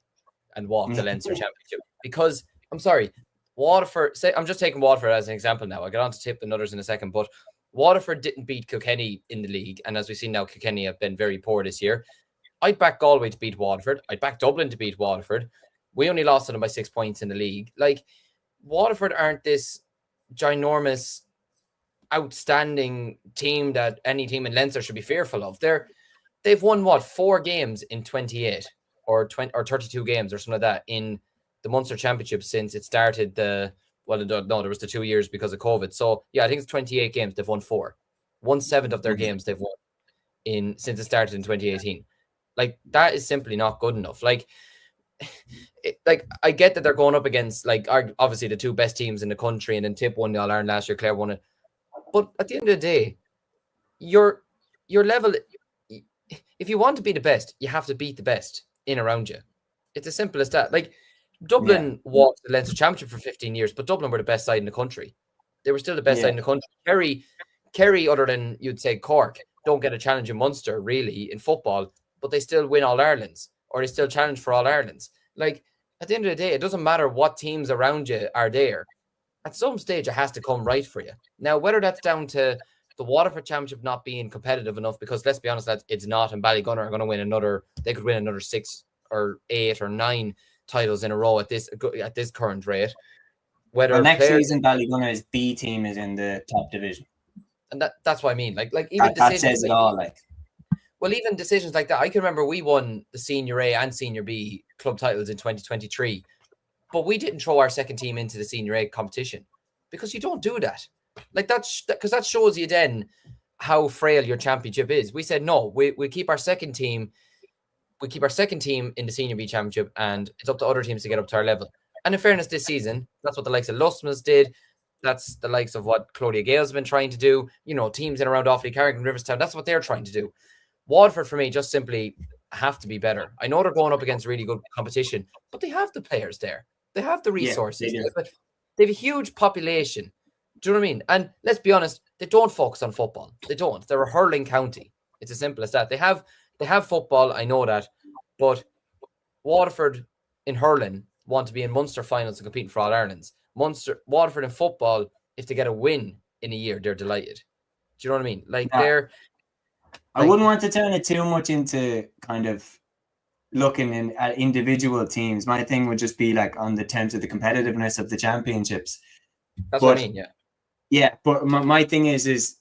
and walk the Leinster Championship, because I'm sorry, Waterford, I'm just taking Waterford as an example now. I'll get on to Tip and others in a second, but Waterford didn't beat Kilkenny in the league. And as we've seen now, Kilkenny have been very poor this year. I'd back Galway to beat Waterford. I'd back Dublin to beat Waterford. We only lost to them by 6 points in the league. Like, Waterford aren't this ginormous, outstanding team that any team in Leinster should be fearful of. They've won 4 games in 28 or 32 games or something like that in the Munster Championship since it started. There was the 2 years because of COVID. So yeah, I think it's 28 games. They've won 4. 1/7 of their games they've won since it started in 2018. Like, that is simply not good enough. Like I get that they're going up against, like, obviously the 2 best teams in the country, and then Tip won the All-Ireland last year, Clare won it. But at the end of the day, your level, if you want to be the best, you have to beat the best in around you. It's as simple as that. Like, Dublin walked the Leinster Championship for 15 years, but Dublin were the best side in the country. They were still the best side in the country. Kerry, other than you'd say Cork, don't get a challenge in Munster really in football, but they still win All-Irelands, or they still challenge for All-Irelands. Like, at the end of the day, it doesn't matter what teams around you are there. At some stage, it has to come right for you. Now, whether that's down to the Waterford Championship not being competitive enough, because let's be honest, it's not, and Ballygunner are going to win they could win another 6 or 8 or 9 titles in a row at this current rate. Next season, Ballygunner's B team is in the top division, and that's what I mean. Like even that says it all. Like, well, even decisions like that. I can remember we won the Senior A and Senior B club titles in 2023, but we didn't throw our second team into the Senior A competition because you don't do that. Like, that's because that shows you then how frail your championship is. We said no, we keep our second team. We keep our second team in the Senior B Championship, and it's up to other teams to get up to our level. And in fairness, this season, that's what the likes of Lustmas did. That's the likes of what Claudia Gale's been trying to do. You know, teams in around Offaly, Carrick, Riverstown, that's what they're trying to do. Waterford, for me, just simply have to be better. I know they're going up against really good competition, but they have the players there. They have the resources. Yeah, they have a huge population. Do you know what I mean? And let's be honest, they don't focus on football. They don't. They're a hurling county. It's as simple as that. They have football, I know that, but Waterford in hurling want to be in Munster finals and competing for All-Irelands. Waterford in football, if they get a win in a year, they're delighted. Do you know what I mean? Like, I wouldn't want to turn it too much into kind of looking at individual teams. My thing would just be like on the terms of the competitiveness of the championships. That's what I mean, yeah. Yeah, but my thing is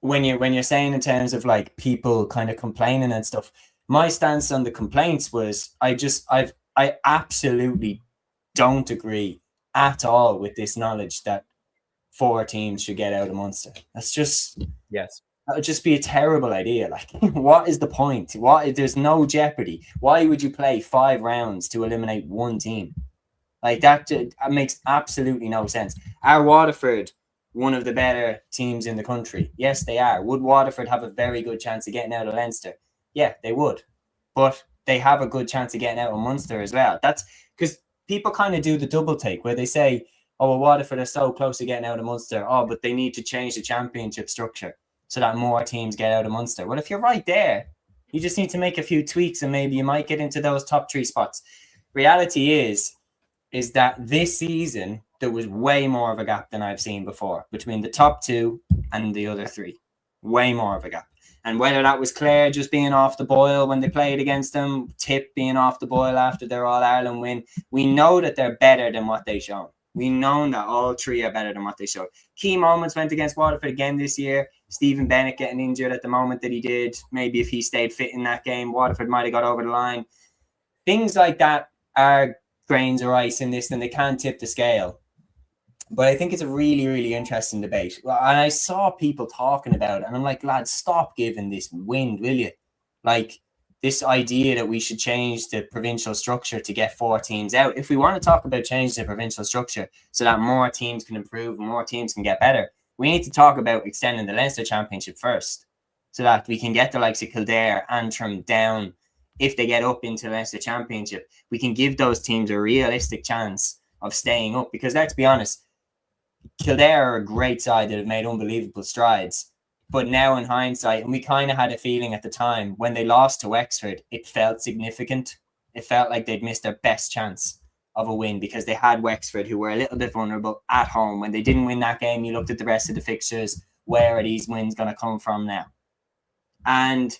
when you're saying in terms of like people kind of complaining and stuff, my stance on the complaints was I absolutely don't agree at all with this knowledge that 4 teams should get out of Munster. Yes. That would just be a terrible idea. Like, what is the point? There's no jeopardy. Why would you play 5 rounds to eliminate 1 team? Like that makes absolutely no sense. Are Waterford one of the better teams in the country? Yes, they are. Would Waterford have a very good chance of getting out of Leinster? Yeah, they would. But they have a good chance of getting out of Munster as well. That's because people kind of do the double take where they say, oh, well, Waterford are so close to getting out of Munster. Oh, but they need to change the championship structure so that more teams get out of Munster. Well, if you're right there, you just need to make a few tweaks and maybe you might get into those top 3 spots. Reality is that this season, there was way more of a gap than I've seen before between the top 2 and the other 3. Way more of a gap. And whether that was Clare just being off the boil when they played against them, Tip being off the boil after their All-Ireland win, we know that they're better than what they shown. We know that all 3 are better than what they showed. Key moments went against Waterford again this year. Stephen Bennett getting injured at the moment that he did. Maybe if he stayed fit in that game, Waterford might have got over the line. Things like that are grains or ice in this, and they can tip the scale. But I think it's a really, really interesting debate. And I saw people talking about it, and I'm like, lads, stop giving this wind, will you? Like, this idea that we should change the provincial structure to get 4 teams out. If we want to talk about changing the provincial structure so that more teams can improve, more teams can get better, we need to talk about extending the Leinster Championship first so that we can get the likes of Kildare, Antrim down. If they get up into the Leinster Championship, we can give those teams a realistic chance of staying up. Because let's be honest, Kildare are a great side that have made unbelievable strides. But now in hindsight, and we kind of had a feeling at the time, when they lost to Wexford, it felt significant. It felt like they'd missed their best chance of a win because they had Wexford, who were a little bit vulnerable at home. When they didn't win that game, you looked at the rest of the fixtures. Where are these wins going to come from now? And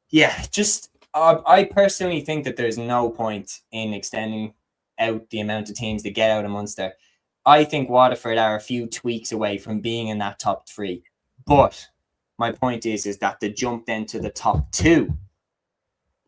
yeah, just I personally think that there's no point in extending out the amount of teams that get out of Munster. I think Waterford are a few tweaks away from being in that top 3. But my point is that the jump then to the top 2,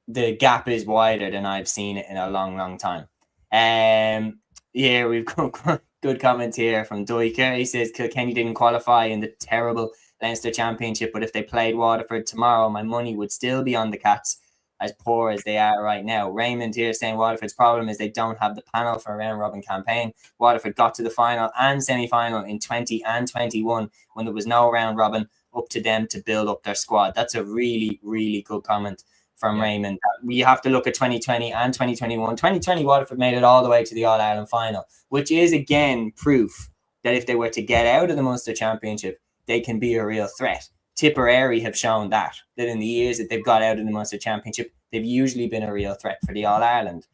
the gap is wider than I've seen it in a long, long time. Yeah, we've got good comment here from Duiker. He says Kilkenny didn't qualify in the terrible Leinster Championship, but if they played Waterford tomorrow, my money would still be on the Cats, as poor as they are right now. Raymond here saying Waterford's problem is they don't have the panel for a round-robin campaign. Waterford got to the final and semi-final in 20 and 21 when there was no round-robin, up to them to build up their squad. That's a really, really good comment from Raymond. We have to look at 2020 and 2021. 2020, Waterford made it all the way to the All-Ireland final, which is, again, proof that if they were to get out of the Munster Championship, they can be a real threat. Tipperary have shown that in the years that they've got out of the Munster Championship, they've usually been a real threat for the All-Ireland.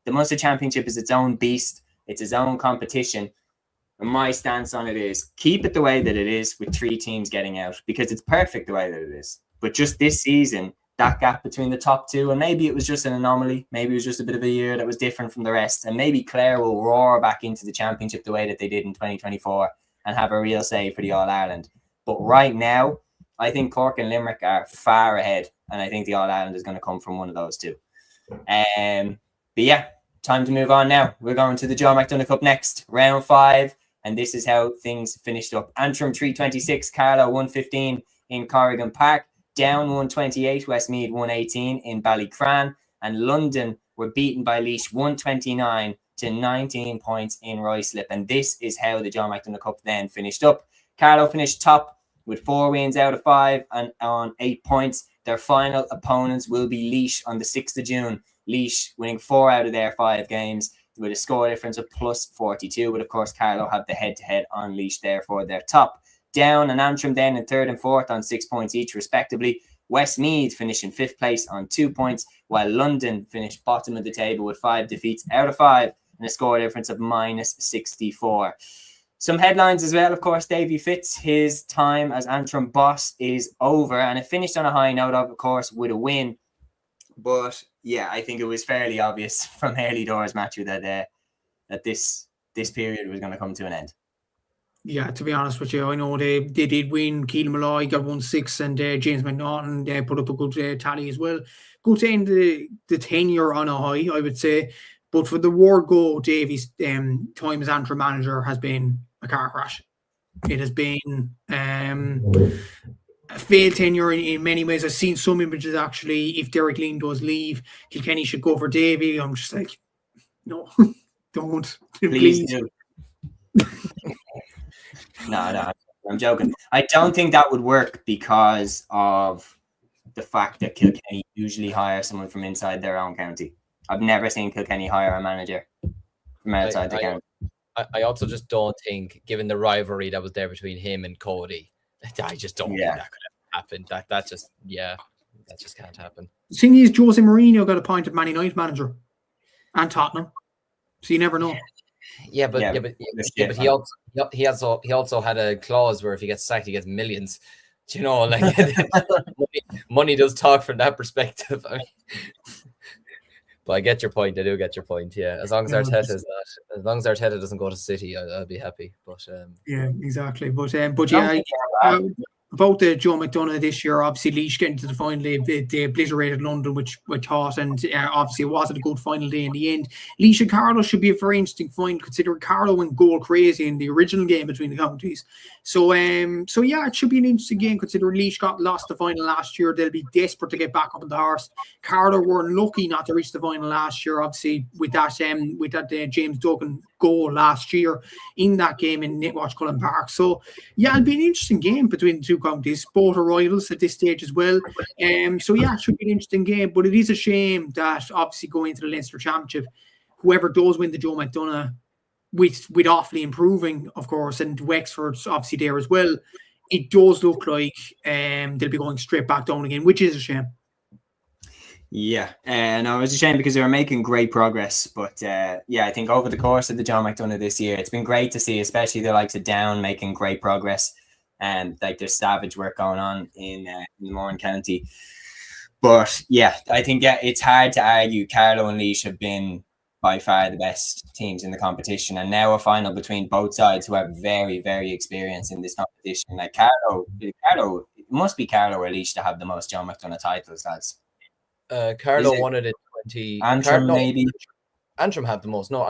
The Munster Championship is its own beast. It's its own competition. And my stance on it is keep it the way that it is with 3 teams getting out, because it's perfect the way that it is. But just this season, that gap between the top 2, and maybe it was just an anomaly. Maybe it was just a bit of a year that was different from the rest. And maybe Clare will roar back into the championship the way that they did in 2024 and have a real say for the All-Ireland. But right now, I think Cork and Limerick are far ahead, and I think the All-Ireland is going to come from one of those 2. But yeah, time to move on now. We're going to the Joe McDonagh Cup next, round 5, and this is how things finished up. Antrim 326, Carlow 115 in Corrigan Park, Down 128, Westmeath 118 in Ballycran, and London were beaten by Laois 129 to 19 points in Ruislip. And this is how the Joe McDonagh Cup then finished up. Carlow finished top with 4 wins out of 5 and on 8 points. Their final opponents will be Laois on the 6th of June. Laois winning 4 out of their 5 games with a score difference of plus 42. But of course, Carlow have the head-to-head on Laois there for their top. Down and Antrim then in 3rd and 4th on 6 points each respectively. Westmeath finishing 5th place on 2 points, while London finished bottom of the table with 5 defeats out of 5 and a score difference of minus 64. Some headlines as well, of course. Davy Fitz, his time as Antrim boss is over, and it finished on a high note, of course, with a win. But yeah, I think it was fairly obvious from early doors, Matthew, that this period was going to come to an end. Yeah, to be honest with you, I know they did win. Keelan Malloy got 1-6, and James McNaughton put up a good tally as well. Good to end the tenure on a high, I would say. But for the word go, Davies' time as Antrim manager has been a car crash. It has been a failed tenure in many ways. I've seen some images actually. If Derek Lean does leave, Kilkenny should go for Davy. I'm just like, no, don't. Please do. No, I'm joking. I don't think that would work because of the fact that Kilkenny usually hire someone from inside their own county. I've never seen Kilkenny hire a manager from outside the county. I also just don't think, given the rivalry that was there between him and Cody, I just don't think that could happen. That just can't happen. The thing is, Jose Mourinho got appointed Man United manager and Tottenham, so you never know. But he also had a clause where if he gets sacked, he gets millions. Do you know, like money does talk from that perspective. I mean, but I get your point. I do get your point. Yeah, as long as Arteta doesn't go to City, I'll be happy. But yeah, exactly. But about the Joe McDonagh this year, obviously Laois getting to the final, they obliterated London, which we thought, and obviously it wasn't a good final day in the end. Laois and Carlow should be a very interesting final, considering Carlow went goal crazy in the original game between the counties. So yeah, it should be an interesting game, considering Laois lost the final last year. They'll be desperate to get back up on the horse. Carlow were lucky not to reach the final last year, obviously with that James Duggan goal last year in that game in Nitwatch Cullen Park. So yeah, it'll be an interesting game between the two counties. Both are rivals at this stage as well. So yeah, it should be an interesting game. But it is a shame that obviously going into the Leinster Championship, whoever does win the Joe McDonagh, with Offaly improving, of course, and Wexford's obviously there as well, it does look like they'll be going straight back down again, which is a shame. Yeah, no, it was a shame because they were making great progress. But yeah, I think over the course of the John McDonagh this year, it's been great to see, especially the likes of Down making great progress. And like there's savage work going on in Moran County. But yeah, I think it's hard to argue Carlow and Laois have been by far the best teams in the competition. And now a final between both sides who are very, very experienced in this competition. Like Carlow, it must be Carlow or Laois to have the most John McDonagh titles, lads. Carlow won it in 20. Antrim, maybe. Antrim had the most. No,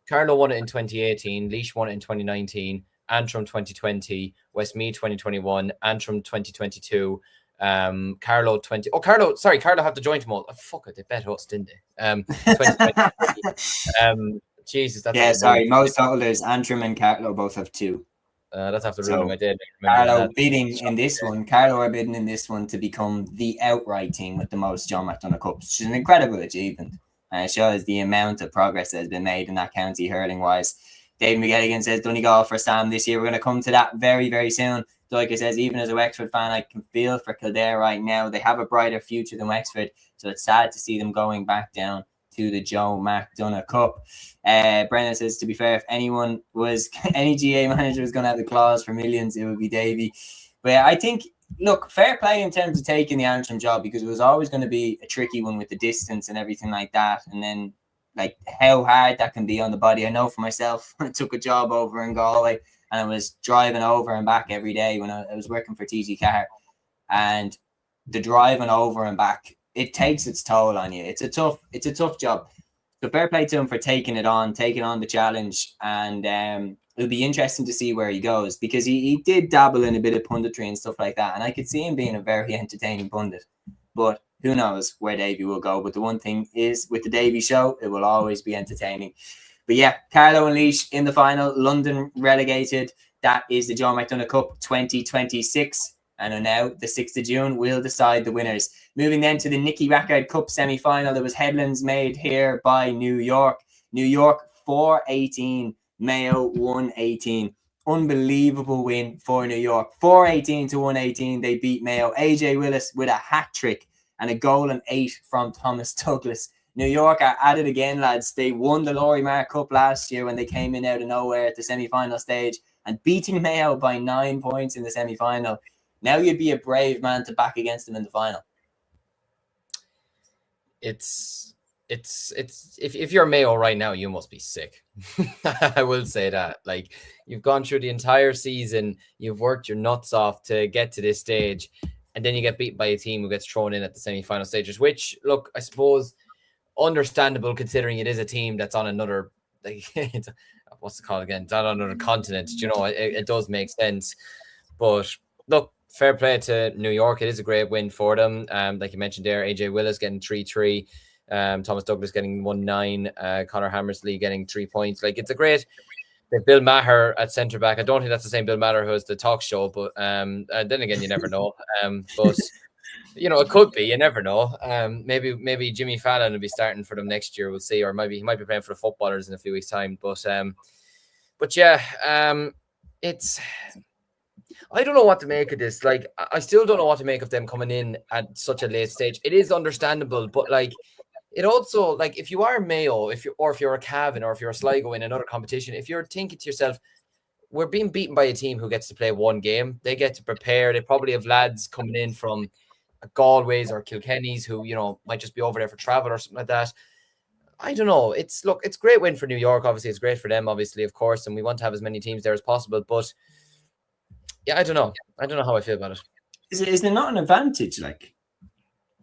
Carlow won it in 2018. Laois won it in 2019. Antrim 2020. Westmeath 2021. Antrim 2022. Carlow 20. Oh, Carlow had the joint most. Oh, fuck it, they bet us, didn't they? 2020. Jesus, that's most totals. Antrim and Carlow both have 2. That's after ruling my day. Carlow bidding in this one. Carlow are bidding in this one to become the outright team with the most John McDonagh Cups, which is an incredible achievement. And it shows the amount of progress that has been made in that county hurling wise. David McGilligan says Donegal for Sam this year. We're going to come to that very, very soon. Like I says, even as a Wexford fan, I can feel for Kildare right now. They have a brighter future than Wexford, so it's sad to see them going back down to the Joe McDonagh Cup. Brendan says, to be fair, if any GA manager was going to have the clause for millions, it would be Davy. But I think, look, fair play in terms of taking the Antrim job, because it was always going to be a tricky one with the distance and everything like that. And then, like, how hard that can be on the body. I know for myself, I took a job over in Galway and I was driving over and back every day when I was working for TG Car. And the driving over and back, it takes its toll on you. It's a tough job. So fair play to him for taking on the challenge. And it'll be interesting to see where he goes, because he did dabble in a bit of punditry and stuff like that. And I could see him being a very entertaining pundit. But who knows where Davy will go. But the one thing is, with the Davy show, it will always be entertaining. But yeah, Carlow and Laois in the final, London relegated. That is the John McDonagh Cup 2026. And now the 6th of June will decide the winners. Moving then to the Nicky Rackard Cup semi-final. There was headlines made here by New York. New York 4-18, Mayo 1-18. Unbelievable win for New York. 4-18 to 1-18. They beat Mayo. AJ Willis with a hat trick and a goal and 8 from Thomas Douglas. New York are at it again, lads. They won the Laurie Mark Cup last year when they came in out of nowhere at the semi-final stage and beating Mayo by 9 points in the semi-final. Now you'd be a brave man to back against them in the final. It's it's if you're Mayo right now, you must be sick. I will say that. Like, you've gone through the entire season, you've worked your nuts off to get to this stage, and then you get beaten by a team who gets thrown in at the semi-final stages, which, look, I suppose understandable considering it is a team that's on another, like, what's it called again? It's on another continent. You know, it does make sense. But look, fair play to New York. It is a great win for them. Like you mentioned there, AJ Willis getting 3-3, Thomas Douglas getting 1-9, Connor Hammersley getting 3 points. Like, it's a great. Bill Maher at centre back. I don't think that's the same Bill Maher who has the talk show, but then again, you never know. But you know, it could be. You never know. Maybe Jimmy Fallon will be starting for them next year. We'll see, or maybe he might be playing for the footballers in a few weeks' time. But yeah, it's. I don't know what to make of this. Like, I still don't know what to make of them coming in at such a late stage. It is understandable, but like, it also, like, if you are Mayo, if you're a Cavan, or if you're a Sligo in another competition, if you're thinking to yourself, we're being beaten by a team who gets to play one game, they get to prepare. They probably have lads coming in from Galway's or Kilkenny's who, you know, might just be over there for travel or something like that. I don't know. It's a great win for New York. Obviously, it's great for them, obviously, of course, and we want to have as many teams there as possible. But yeah, I don't know. I don't know how I feel about it. Is there not an advantage? Like,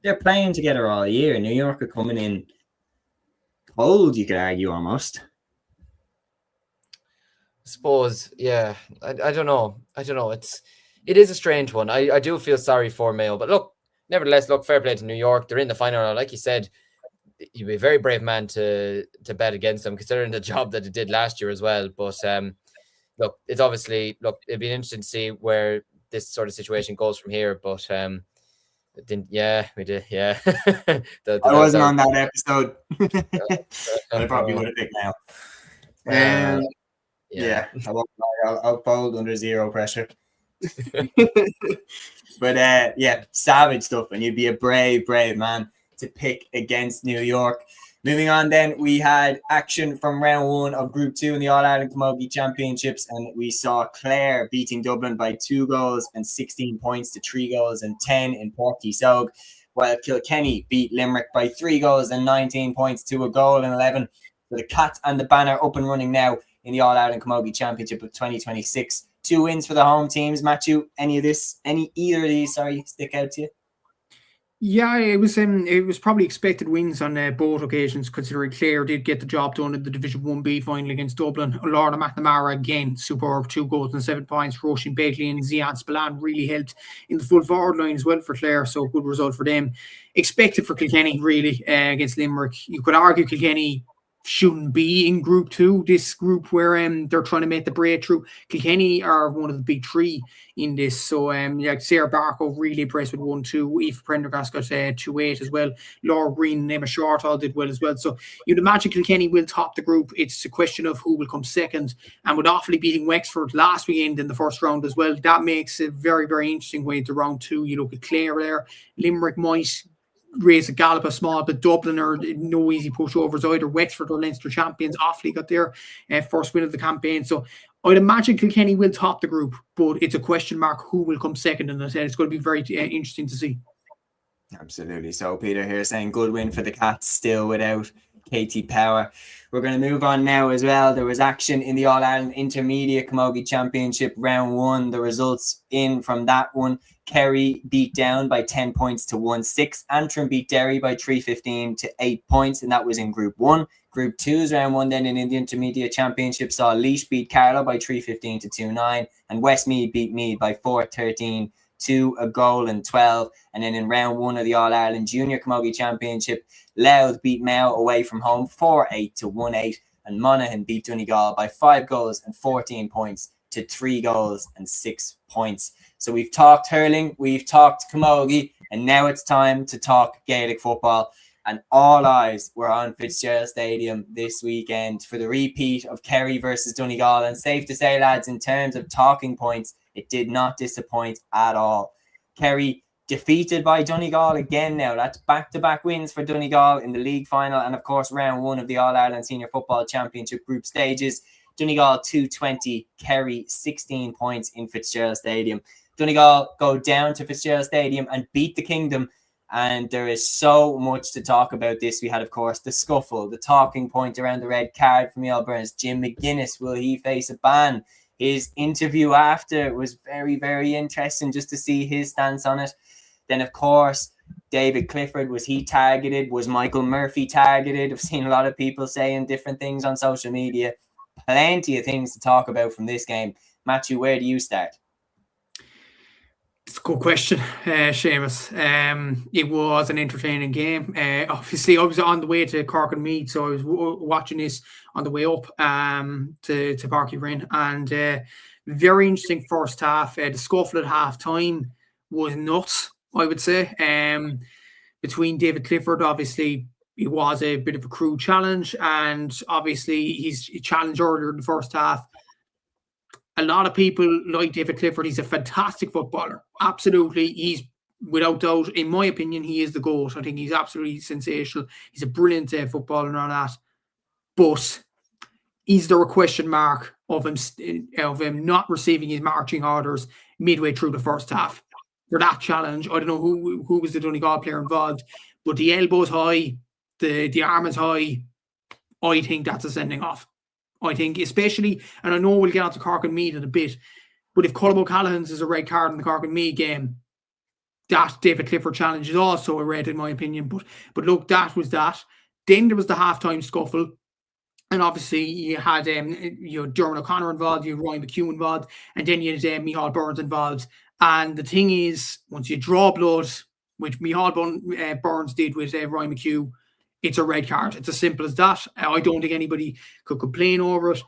they're playing together all year. New York are coming in cold, you could argue, almost. I suppose, yeah. I don't know. It is a strange one. I do feel sorry for Mayo, but look, nevertheless, fair play to New York. They're in the final now. Like you said, you'd be a very brave man to bet against them, considering the job that it did last year as well. But look, it's obviously, it'd be interesting to see where this sort of situation goes from here. But we did. Yeah, I wasn't on that episode. I probably would have picked now. Yeah, I'll fold under zero pressure. But yeah, savage stuff, and you'd be a brave man to pick against New York. Moving on, then we had action from round 1 of Group 2 in the All-Ireland Camogie Championships, and we saw Clare beating Dublin by 2 goals and 16 points to 3 goals and 10 in Porty-Sogue, while Kilkenny beat Limerick by 3 goals and 19 points to 1 goal and 11. So the Cat and the Banner up and running now in the All-Ireland Camogie Championship of 2026. 2 wins for the home teams. Matthew, either of these, stick out to you? Yeah, it was probably expected wins on both occasions, considering Clare did get the job done in the Division 1B final against Dublin. Lorna McNamara, again, superb, 2 goals and 7 points. Roisin Bakley and Ziad Spillane really helped in the full forward line as well for Clare, so good result for them. Expected for Kilkenny, really, against Limerick. You could argue Kilkenny shouldn't be in Group 2, this group where they're trying to make the breakthrough. Kilkenny are one of the big 3 in this. So Sarah Barco really impressed with 1-2. Eve Prendergast got 2-8 as well. Laura Green and Emma Short all did well as well. So you'd imagine Kilkenny will top the group. It's a question of who will come second. And with Offaly beating Wexford last weekend in the first round as well, that makes a very, very interesting way to round 2. You look at Clare there. Limerick might raise a gallop a small, but Dublin are no easy pushovers either. Wexford or Leinster champions. Offaly got their first win of the campaign. So I'd imagine Kilkenny will top the group, but it's a question mark who will come second, and it's going to be very interesting to see. Absolutely. So Peter here saying good win for the Cats, still without Katie Power. We're going to move on now as well. There was action in the All-Ireland Intermediate Camogie Championship round 1. The results in from that one: Kerry beat down by 10 points to 1-6. Antrim beat Derry by 3-15 to 8 points, and that was in Group 1. Group 2's round 1 then in the Intermediate Championship saw Laois beat Carlow by 3-15 to 2-9, and Westmeath beat Meath by 4-13 to 1 goal and 12. And then in round 1 of the All-Ireland Junior Camogie Championship, Louth beat Mayo away from home 4-8 to 1-8, and Monaghan beat Donegal by 5 goals and 14 points to 3 goals and 6 points. So we've talked hurling, we've talked camogie, and now it's time to talk Gaelic football. And all eyes were on Fitzgerald Stadium this weekend for the repeat of Kerry versus Donegal. And safe to say, lads, in terms of talking points, it did not disappoint at all. Kerry defeated by Donegal again now. That's back-to-back wins for Donegal in the league final and, of course, round 1 of the All-Ireland Senior Football Championship group stages. Donegal 220, Kerry 16 points in Fitzgerald Stadium. Donegal go down to Fitzgerald Stadium and beat the Kingdom And there is so much to talk about this. We had, of course, the scuffle, the talking point around the red card from Micheál Burns. Jim McGuinness, will he face a ban? His interview after was very, very interesting just to see his stance on it. Then, of course, David Clifford, was he targeted? Was Michael Murphy targeted? I've seen a lot of people saying different things on social media. Plenty of things to talk about from this game. Matthew, where do you start? It's a good question, Seamus. It was an entertaining game. Obviously, I was on the way to Cork and Meath, so I was watching this on the way up to Parky Rin, and very interesting first half. The scuffle at half time was nuts, I would say. Between David Clifford, obviously, it was a bit of a crude challenge, and obviously, he's challenged earlier in the first half. A lot of people like David Clifford. He's a fantastic footballer. Absolutely. He's, without doubt, in my opinion, he is the GOAT. I think he's absolutely sensational. He's a brilliant footballer and all that. But is there a question mark of him not receiving his marching orders midway through the first half for that challenge? I don't know who was the Donegal player involved, but the elbow's high, the arm is high. I think that's a sending off. I think especially, and I know we'll get on to Cork and Meath in a bit, but if Colm O'Callaghan's is a red card in the Cork and Meath game, that David Clifford challenge is also a red in my opinion. But look, that was that. Then there was the halftime scuffle, and obviously you had Dermot O'Connor involved, you had Ryan McHugh involved, and then you had Micheál Burns involved. And the thing is, once you draw blood, which Micheál Burns did with Ryan McHugh, it's a red card. It's as simple as that. I don't think anybody could complain over it.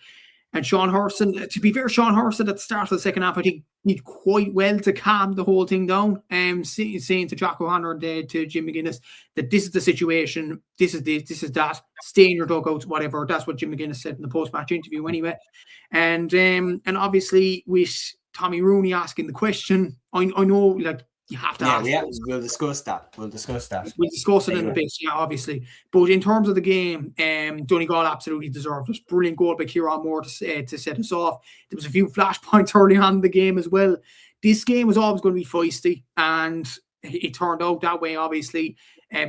And Sean Hurston, to be fair, Sean Hurston at the start of the second half, I think did quite well to calm the whole thing down. Saying to Jack O'Connor and to Jim McGuinness that this is the situation, this is that. Stay in your dugouts, whatever. That's what Jim McGuinness said in the post-match interview anyway. And obviously with Tommy Rooney asking the question, I know like you have to ask. Yeah, we'll discuss that. We'll discuss it in a bit, yeah, obviously. But in terms of the game, Donegal absolutely deserved it. Brilliant goal by Kieran Moore to set us off. There was a few flashpoints early on in the game as well. This game was always going to be feisty, and it turned out that way, obviously.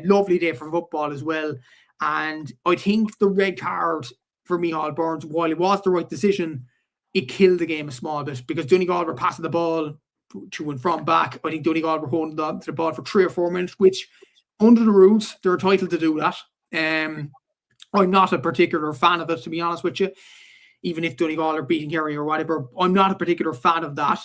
Lovely day for football as well. And I think the red card for Micheál Burns, while it was the right decision, it killed the game a small bit because Donegal were passing the ball to and from back. I think Donegal were holding on to the ball for 3 or 4 minutes, which under the rules, they're entitled to do that. I'm not a particular fan of it, to be honest with you. Even if Donegal are beating Kerry or whatever, I'm not a particular fan of that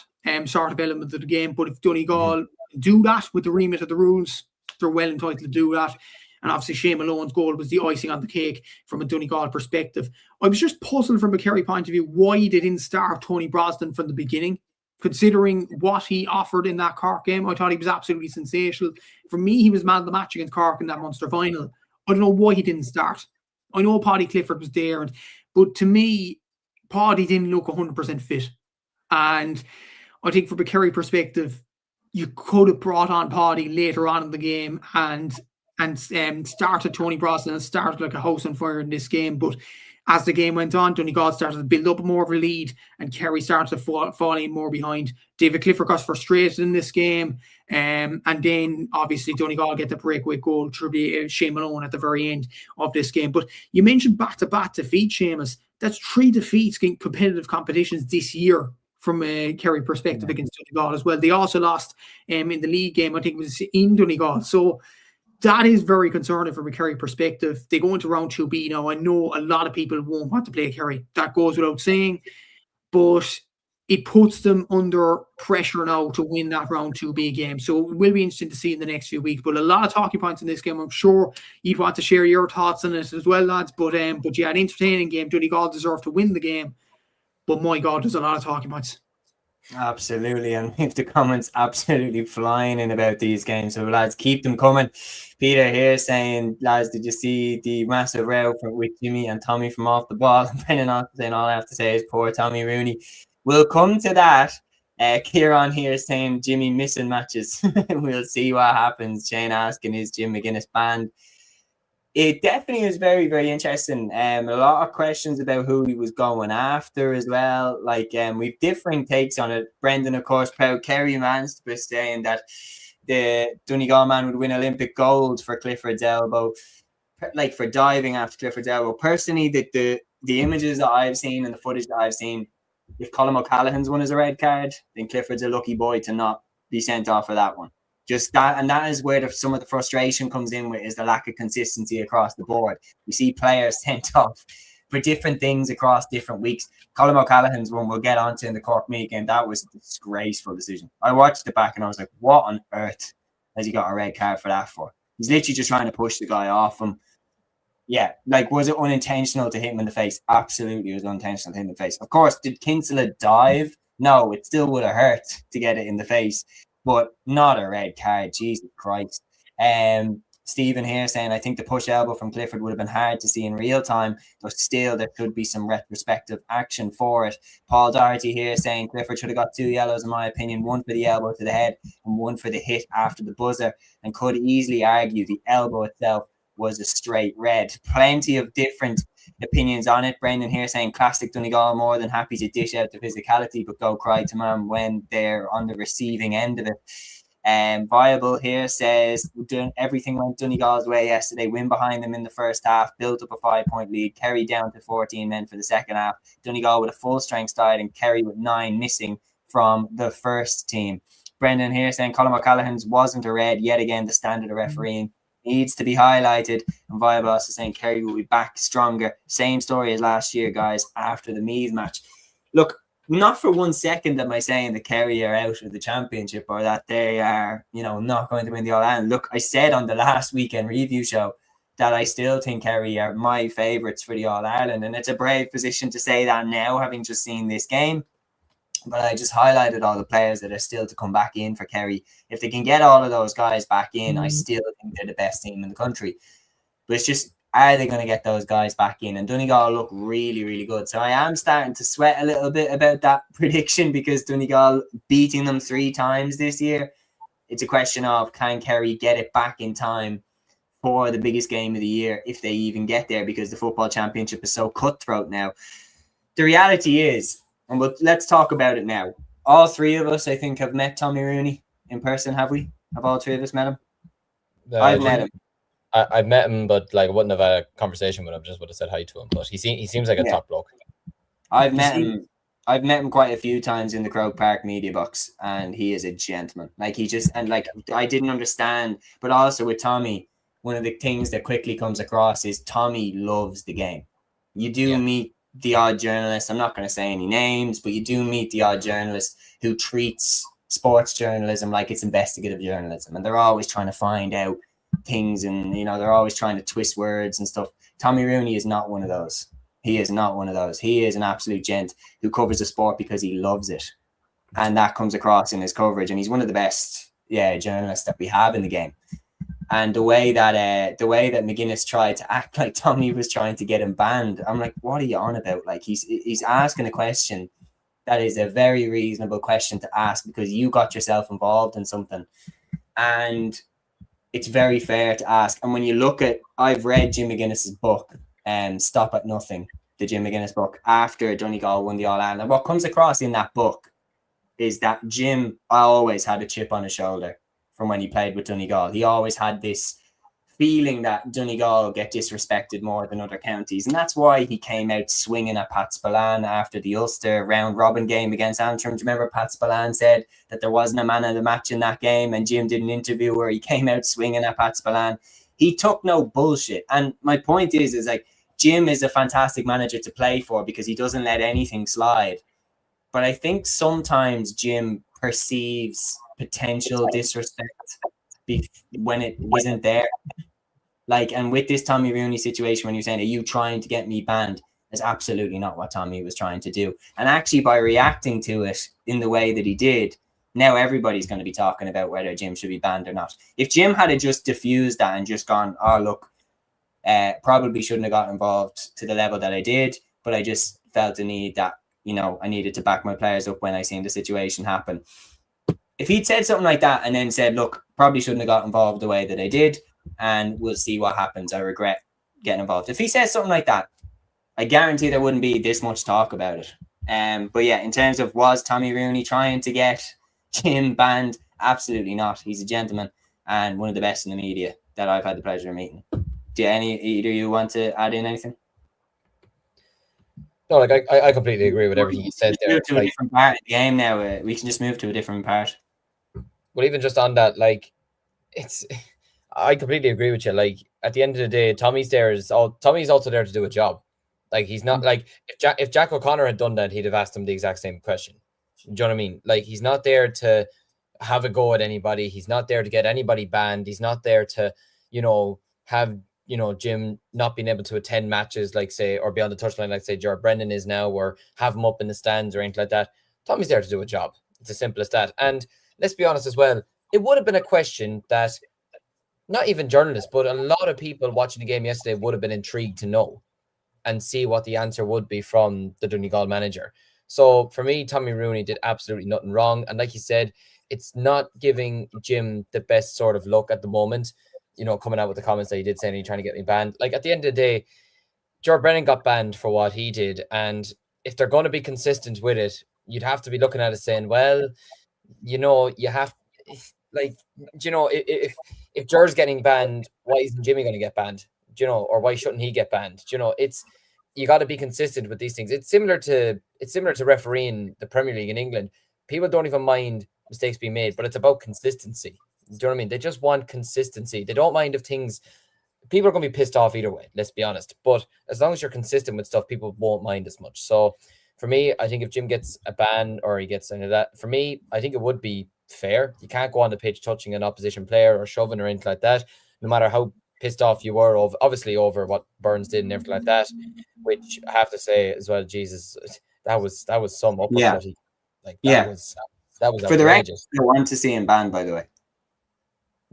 sort of element of the game. But if Donegal do that with the remit of the rules, they're well entitled to do that. And obviously Shane Malone's goal was the icing on the cake from a Donegal perspective. I was just puzzled from a Kerry point of view why they didn't start Tony Brosnan from the beginning. Considering what he offered in that Cork game, I thought he was absolutely sensational. For me, he was man of the match against Cork in that Munster final. I don't know why he didn't start. I know Paddy Clifford was there, but to me, Paddy didn't look 100% fit. And I think from a Kerry perspective, you could have brought on Paddy later on in the game and started Tony Brosnan and started like a house on fire in this game. But as the game went on, Donegal started to build up more of a lead and Kerry started to fall in more behind. David Clifford got frustrated in this game. And then obviously Donegal get the breakaway goal through Shane Malone at the very end of this game. But you mentioned back-to-back defeat, Seamus. That's 3 defeats in competitive competitions this year from a Kerry perspective against Donegal as well. They also lost in the league game, I think it was in Donegal. So that is very concerning from a Kerry perspective. They go into round 2B now. I know a lot of people won't want to play Kerry. That goes without saying. But it puts them under pressure now to win that round 2B game. So it will be interesting to see in the next few weeks. But a lot of talking points in this game. I'm sure you'd want to share your thoughts on it as well, lads. But yeah, an entertaining game. Donegal deserve to win the game. But my God, there's a lot of talking points. Absolutely, and we have the comments absolutely flying in about these games. So lads, keep them coming. Peter here saying, lads, did you see the massive row with Jimmy and Tommy from off the ball? Brennan on saying all I have to say is poor Tommy Rooney. We'll come to that. Kieran here saying Jimmy missing matches. We'll see what happens. Shane asking, is Jim McGuinness banned? It definitely was very, very interesting. A lot of questions about who he was going after as well. Like, we've differing takes on it. Brendan, of course, proud Kerry man, saying that the Donegal man would win Olympic gold for Clifford's elbow, like for diving after Clifford's elbow. Personally, the images that I've seen and the footage that I've seen, if Colm O'Callaghan's one is a red card, then Clifford's a lucky boy to not be sent off for that one. Just that, and that is where some of the frustration comes in with, is the lack of consistency across the board. We see players sent off for different things across different weeks. Colm O'Callaghan's one we'll get onto in the Cork Media game, that was a disgraceful decision. I watched it back and I was like, what on earth has he got a red card for that for? He's literally just trying to push the guy off him. Yeah, like, was it unintentional to hit him in the face? Absolutely, it was unintentional to hit him in the face. Of course, did Kinsella dive? No, it still would have hurt to get it in the face, but not a red card. Jesus Christ. Stephen here saying, I think the push elbow from Clifford would have been hard to see in real time, but still there could be some retrospective action for it. Paul Doherty here saying Clifford should have got 2 yellows, in my opinion, one for the elbow to the head and one for the hit after the buzzer, and could easily argue the elbow itself was a straight red. Plenty of different opinions on it. Brendan here saying classic Donegal, more than happy to dish out the physicality, but go cry to mum when they're on the receiving end of it. Viable here says everything went Donegal's way yesterday. Win behind them in the first half, built up a 5-point lead. Kerry down to 14 men for the second half. Donegal with a full strength side and Kerry with 9 missing from the first team. Brendan here saying Colm O'Callaghan's wasn't a red. Yet again, the standard of refereeing needs to be highlighted. And Viable also saying Kerry will be back stronger. Same story as last year, guys, after the Meath match. Look, not for 1 second am I saying that Kerry are out of the championship or that they are, not going to win the All-Ireland. Look, I said on the last weekend review show that I still think Kerry are my favourites for the All-Ireland, and it's a brave position to say that now, having just seen this game. But I just highlighted all the players that are still to come back in for Kerry. If they can get all of those guys back in, I still think they're the best team in the country. But it's just, are they going to get those guys back in? And Donegal look really, really good. So I am starting to sweat a little bit about that prediction, because Donegal beating them 3 times this year, it's a question of, can Kerry get it back in time for the biggest game of the year, if they even get there, because the football championship is so cutthroat now. The reality is, but let's talk about it now. All 3 of us, I think, have met Tommy Rooney in person, have we? Have all 3 of us met him? I've met him. I've met him, but I wouldn't have had a conversation with him. Just would have said hi to him. But he seems like a top bloke. I've met him. I've met him quite a few times in the Croke Park media box, and he is a gentleman. I didn't understand, but also with Tommy, one of the things that quickly comes across is Tommy loves the game. You do meet the odd journalist, I'm not going to say any names, but you do meet the odd journalist who treats sports journalism like it's investigative journalism, and they're always trying to find out things, and they're always trying to twist words and stuff. Tommy Rooney is not one of those. He is not one of those. He is an absolute gent who covers the sport because he loves it, and that comes across in his coverage, and he's one of the best journalists that we have in the game. And the way that McGuinness tried to act like Tommy was trying to get him banned, I'm like, what are you on about? Like, he's asking a question that is a very reasonable question to ask, because you got yourself involved in something, and it's very fair to ask. And when you look at, I've read Jim McGuinness's book, Stop at Nothing, the Jim McGuinness book, after Donegal won the All-Ireland. And what comes across in that book is that Jim always had a chip on his shoulder from when he played with Donegal. He always had this feeling that Donegal get disrespected more than other counties. And that's why he came out swinging at Pat Spillane after the Ulster round-robin game against Antrim. Do you remember Pat Spillane said that there wasn't a man of the match in that game, and Jim did an interview where he came out swinging at Pat Spillane? He took no bullshit. And my point is like, Jim is a fantastic manager to play for because he doesn't let anything slide. But I think sometimes Jim perceives potential disrespect when it isn't there. Like, and with this Tommy Rooney situation, when you're saying, are you trying to get me banned? That's absolutely not what Tommy was trying to do. And actually, by reacting to it in the way that he did, now everybody's going to be talking about whether Jim should be banned or not. If Jim had just diffused that and just gone, oh, look, probably shouldn't have got involved to the level that I did, but I just felt the need that, I needed to back my players up when I seen the situation happen. If he'd said something like that and then said, look, probably shouldn't have got involved the way that I did, and we'll see what happens, I regret getting involved. If he says something like that, I guarantee there wouldn't be this much talk about it. But yeah, in terms of was Tommy Rooney trying to get Jim banned, Absolutely not. He's a gentleman and one of the best in the media that I've had the pleasure of meeting. Do either you want to add in anything? No, like I completely agree with everything you said there. Move to a different part of the game now. We can just move to a different part. But even just on that, like, I completely agree with you. Like, at the end of the day, Tommy's also there to do a job. Like, he's not like if Jack O'Connor had done that, he'd have asked him the exact same question. Do you know what I mean? Like, he's not there to have a go at anybody. He's not there to get anybody banned. He's not there to, have Jim not being able to attend matches, like, say, or be on the touchline, like, say, Jared Brennan is now, or have him up in the stands or anything like that. Tommy's there to do a job. It's as simple as that. And let's be honest as well, it would have been a question that not even journalists, but a lot of people watching the game yesterday would have been intrigued to know and see what the answer would be from the Donegal manager. So for me, Tommy Rooney did absolutely nothing wrong. And like you said, it's not giving Jim the best sort of look at the moment, coming out with the comments that he did saying he's trying to get me banned. Like, at the end of the day, Jared Brennan got banned for what he did. And if they're going to be consistent with it, you'd have to be looking at it saying, well, you have, like, if Jared's getting banned, why isn't Jimmy going to get banned? Or why shouldn't he get banned? You got to be consistent with these things. It's similar to refereeing the Premier League in England. People don't even mind mistakes being made, but it's about consistency. Do you know what I mean? They just want consistency. They don't mind if people are going to be pissed off either way, let's be honest. But as long as you're consistent with stuff, people won't mind as much. So for me, I think if Jim gets a ban or he gets any of that, for me, I think it would be fair. You can't go on the pitch touching an opposition player or shoving or anything like that, no matter how pissed off you were over what Burns did and everything like that, which I have to say as well, Jesus, that was some uppercut. Yeah. Like, that was for the record, I want to see him banned, by the way.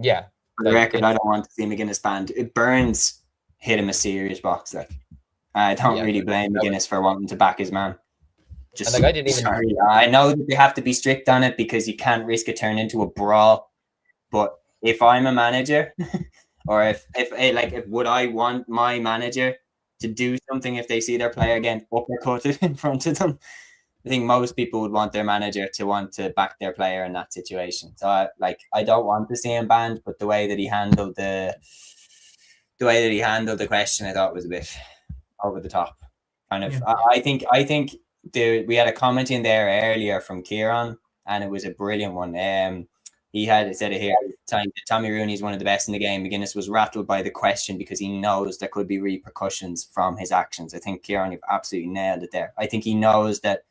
Yeah. For the record, I don't want to see McGuinness banned. Burns hit him a serious box. Like, I don't really blame McGuinness for wanting to back his man. I know that they have to be strict on it because you can't risk it turning into a brawl. But if I'm a manager, or if would I want my manager to do something if they see their player getting uppercutted in front of them? I think most people would want their manager to want to back their player in that situation. So I don't want to see him banned, but the way that he handled the question, I thought was a bit over the top. Kind of. Yeah. I think we had a comment in there earlier from Kieran, and it was a brilliant one. He had said it here. Tommy Rooney is one of the best in the game. McGuinness was rattled by the question because he knows there could be repercussions from his actions. I think, Kieran, you've absolutely nailed it there. I think he knows that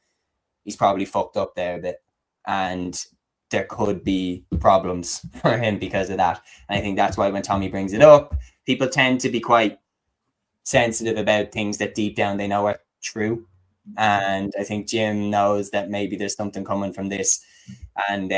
he's probably fucked up there a bit, and there could be problems for him because of that. And I think that's why when Tommy brings it up, people tend to be quite sensitive about things that deep down they know are true. And I think Jim knows that maybe there's something coming from this. And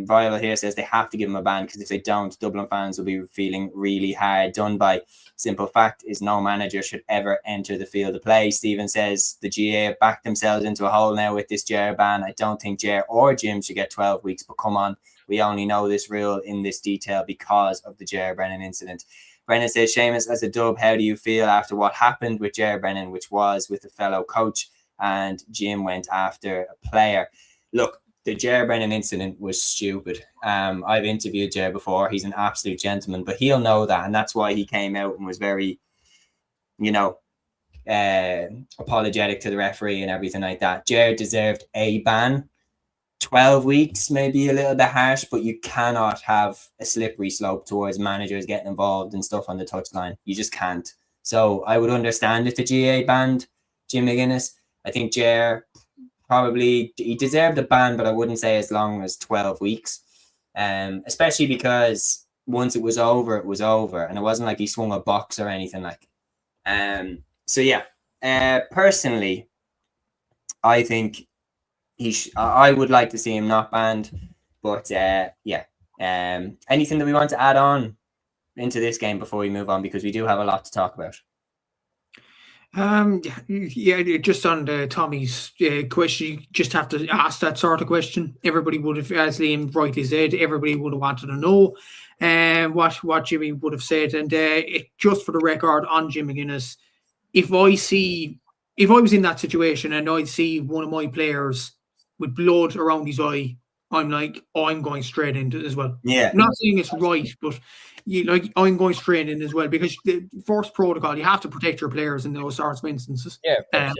Viable here says they have to give him a ban because if they don't, Dublin fans will be feeling really hard done by. Simple fact is no manager should ever enter the field of play. Stephen says the GA have backed themselves into a hole now with this Ger ban. I don't think Ger or Jim should get 12 weeks, but come on, we only know this rule in this detail because of the Ger Brennan incident. Brennan says, Seamus, as a dub, how do you feel after what happened with Ger Brennan, which was with a fellow coach, and Jim went after a player? Look, the Ger Brennan incident was stupid. I've interviewed Ger before. He's an absolute gentleman, but he'll know that. And that's why he came out and was very, apologetic to the referee and everything like that. Ger deserved a ban. 12 weeks, maybe a little bit harsh, but you cannot have a slippery slope towards managers getting involved and stuff on the touchline. You just can't. So I would understand if the GA banned Jim McGuinness. I think Ger probably he deserved a ban, but I wouldn't say as long as 12 weeks. Especially because once it was over, and it wasn't like he swung a box or anything like. Personally, I think I would like to see him not banned, but anything that we want to add on into this game before we move on, because we do have a lot to talk about. Just on the Tommy's question, you just have to ask that sort of question. Everybody would have, as Liam rightly said, everybody would have wanted to know what Jimmy would have said. And just for the record on Jim McGuinness, if I was in that situation and I see one of my players with blood around his eye I'm like, I'm going straight into it as well. Yeah. I'm not saying it's right, but I'm going straight in as well, because the first protocol, you have to protect your players in those sorts of instances. Yeah, of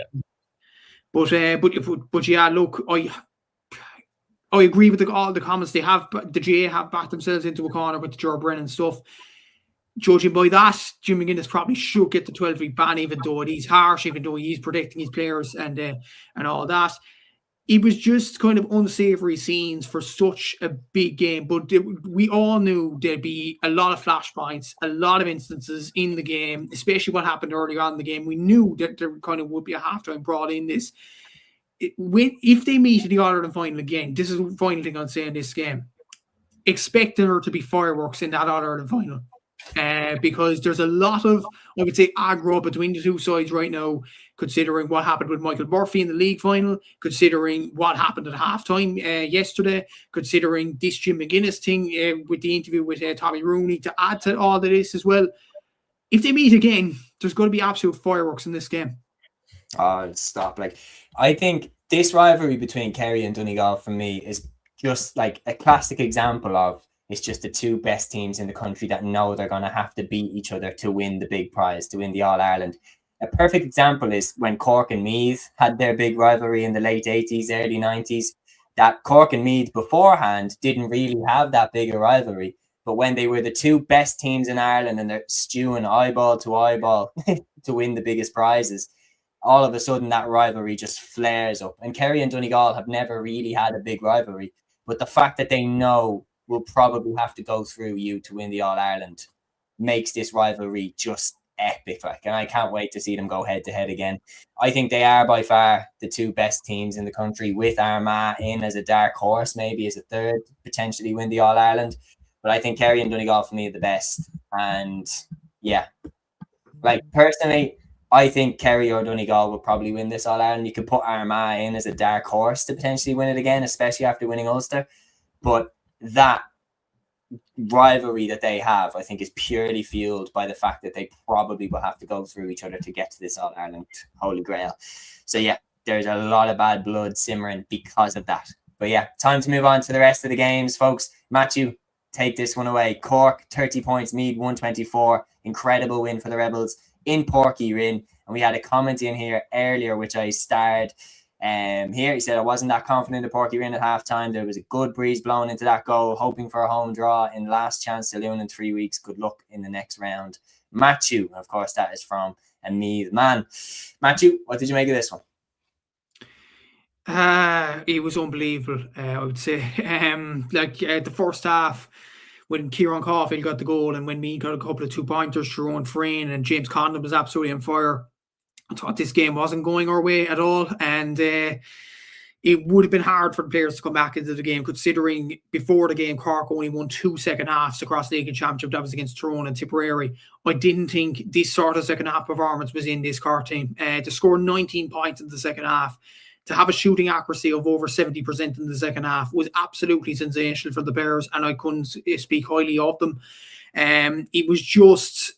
course, yeah. But yeah, look, I agree with all the comments they have. But the GA have backed themselves into a corner with the Joe Brennan stuff. Judging by that, Jim McGuinness probably should get the 12-week ban, even though it is harsh, even though he's protecting his players and all that. It was just kind of unsavory scenes for such a big game. But we all knew there'd be a lot of flashpoints, a lot of instances in the game, especially what happened earlier on in the game. We knew that there kind of would be a halftime brawl in this. If they meet in the All-Ireland final again, this is the final thing I'd say in this game, expect there to be fireworks in that All-Ireland final. Because there's a lot of, I would say, aggro between the two sides right now, considering what happened with Michael Murphy in the league final, considering what happened at halftime yesterday, considering this Jim McGuinness thing with the interview with Tommy Rooney, to add to all of this as well. If they meet again, there's going to be absolute fireworks in this game. Oh, stop. Like, I think this rivalry between Kerry and Donegal for me is just like a classic example of, it's just the two best teams in the country that know they're going to have to beat each other to win the big prize, to win the All-Ireland. A perfect example is when Cork and Meath had their big rivalry in the late 80s, early 90s. That Cork and Meath beforehand didn't really have that big a rivalry. But when they were the two best teams in Ireland and they're stewing eyeball to eyeball to win the biggest prizes, all of a sudden that rivalry just flares up. And Kerry and Donegal have never really had a big rivalry. But the fact that they know will probably have to go through you to win the All-Ireland makes this rivalry just epic. And I can't wait to see them go head-to-head again. I think they are by far the two best teams in the country, with Armagh in as a dark horse, maybe as a third, potentially win the All-Ireland. But I think Kerry and Donegal for me are the best. And yeah, personally, I think Kerry or Donegal will probably win this All-Ireland. You could put Armagh in as a dark horse to potentially win it again, especially after winning Ulster. But that rivalry that they have, I think, is purely fueled by the fact that they probably will have to go through each other to get to this All-Ireland Holy Grail. So yeah, there's a lot of bad blood simmering because of that. But yeah, time to move on to the rest of the games, folks. Matthew, take this one away. Cork, 30 points, Meath, 124. Incredible win for the Rebels in Páirc Uí Rinn. And we had a comment in here earlier, which I starred here. He said, I wasn't that confident in Páirc Uí Rinn at halftime. There was a good breeze blowing into that goal, hoping for a home draw in last chance saloon in 3 weeks. Good luck in the next round. Matthew, of course, that is from a Meath man. Matthew, what did you make of this one? It was unbelievable, I would say. The first half, when Kieran Caulfield got the goal and when Meath got a couple of 2-pointers, Sharon Frayne and James Condon was absolutely on fire. I thought this game wasn't going our way at all, and it would have been hard for the players to come back into the game, considering before the game Cork only won 2 second halves across the league and championship. That was against Tyrone and Tipperary. I didn't think this sort of second half performance was in this Cork team. To score 19 points in the second half, to have a shooting accuracy of over 70% in the second half was absolutely sensational for the Bears, and I couldn't speak highly of them. It was just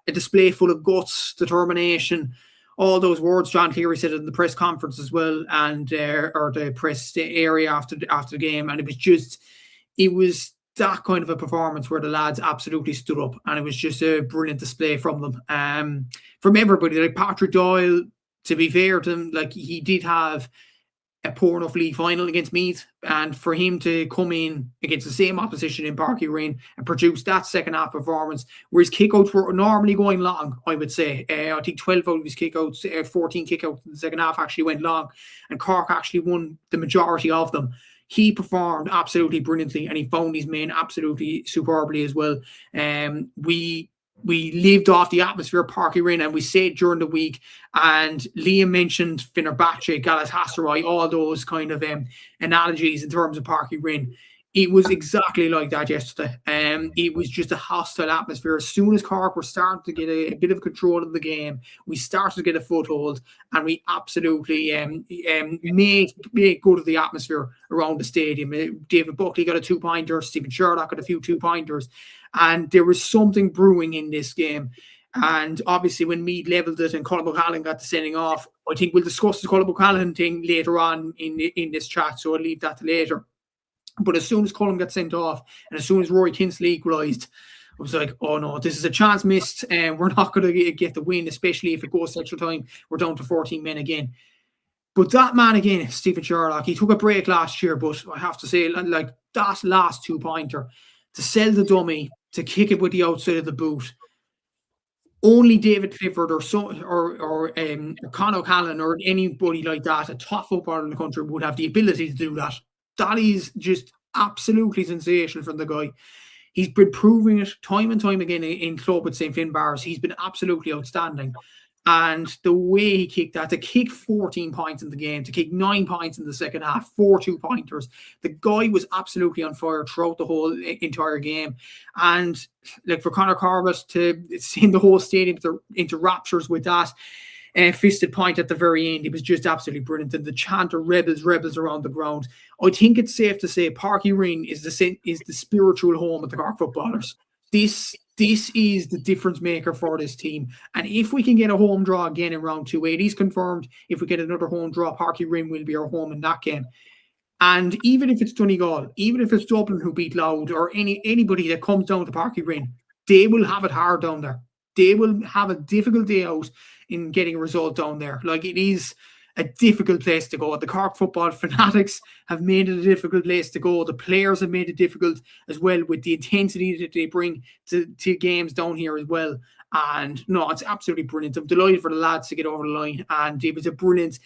a display full of guts, determination, all those words John Cleary said in the press conference as well, and or the press area after the game. And it was that kind of a performance where the lads absolutely stood up, and it was just a brilliant display from them. From everybody, like Patrick Doyle, to be fair to him, like, he did have a poor enough league final against Meath, and for him to come in against the same opposition in Páirc Uí Rinn and produce that second half performance, where his kickouts were normally going long, I would say. I think 12 out of his kickouts, 14 kickouts in the second half actually went long, and Cork actually won the majority of them. He performed absolutely brilliantly, and he found his man absolutely superbly as well. We lived off the atmosphere of Páirc Uí Rinn, and we said during the week, and Liam mentioned Fenerbahce, Galatasaray, all those kind of analogies in terms of Páirc Uí Rinn. It was exactly like that yesterday. It was just a hostile atmosphere. As soon as Cork were starting to get a bit of control of the game, we started to get a foothold, and we absolutely made good of the atmosphere around the stadium. David Buckley got a 2-pointer, Stephen Sherlock got a few 2-pointers, and there was something brewing in this game. And obviously when Meath levelled it and Colin O'Callaghan got the sending off, I think we'll discuss the Colin O'Callaghan thing later on in this chat, so I'll leave that to later. But as soon as Cullum got sent off, and as soon as Rory Kinsley equalised, I was like, oh no, this is a chance missed, and we're not going to get the win, especially if it goes to extra time. We're down to 14 men again. But that man again, Stephen Sherlock, he took a break last year, but I have to say, like that last 2-pointer, to sell the dummy, to kick it with the outside of the boot, only David Clifford or Conor O'Callaghan or anybody like that, a top footballer in the country, would have the ability to do that. That is just absolutely sensational from the guy. He's been proving it time and time again in club with St. Finbarrs. He's been absolutely outstanding. And the way he kicked that, to kick 14 points in the game, to kick 9 points in the second half, 4 2-pointers, the guy was absolutely on fire throughout the whole entire game. And like for Conor Corbett to send the whole stadium into raptures with that fisted point at the very end, it was just absolutely brilliant. And the chant of rebels around the ground. I think it's safe to say Parky Ring is the spiritual home of the Cork footballers. This is the difference maker for this team. And if we can get a home draw again in round 2, it is confirmed. If we get another home draw, Parky Ring will be our home in that game. And even if it's Donegal, even if it's Dublin who beat Louth, or anybody that comes down to Parky Ring, they will have it hard down there. They will have a difficult day out in getting a result down there. Like, it is a difficult place to go. The Cork football fanatics have made it a difficult place to go. The players have made it difficult as well, with the intensity that they bring to games down here as well. And no, it's absolutely brilliant. I'm delighted for the lads to get over the line, and it was a brilliant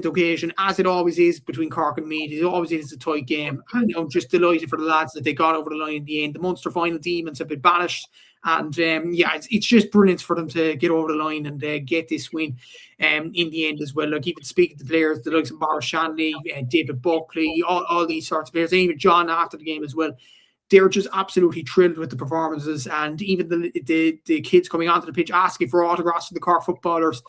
occasion, as it always is between Cork and Meath. It always is a tight game, and I'm just delighted for the lads that they got over the line in the end. The Munster final demons have been banished, and it's just brilliant for them to get over the line and get this win in the end as well. Like, even speaking to players, the likes of Maurice Shanley, David Buckley, all these sorts of players, and even John after the game as well, they're just absolutely thrilled with the performances. And even the kids coming onto the pitch asking for autographs for the Cork footballers.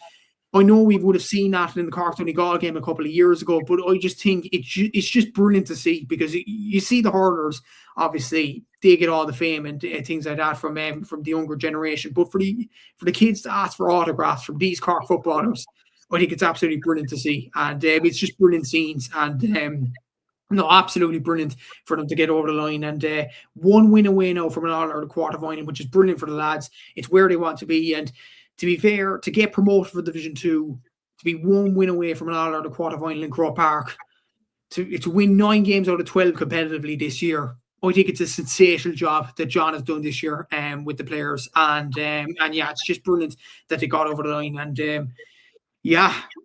I know we would have seen that in the Cork Donegal game a couple of years ago, but I just think it's just brilliant to see, because you see the hurlers, obviously, they get all the fame and things like that from the younger generation. But for the kids to ask for autographs from these Cork footballers, I think it's absolutely brilliant to see. And it's just brilliant scenes. And absolutely brilliant for them to get over the line. And one win away now from an All-Ireland quarter-final, which is brilliant for the lads. It's where they want to be. And to be fair, to get promoted for Division 2, to be one win away from an All-Ireland quarter-final in Croke Park, to win 9 games out of 12 competitively this year, I think it's a sensational job that John has done this year with the players. And it's just brilliant that they got over the line. And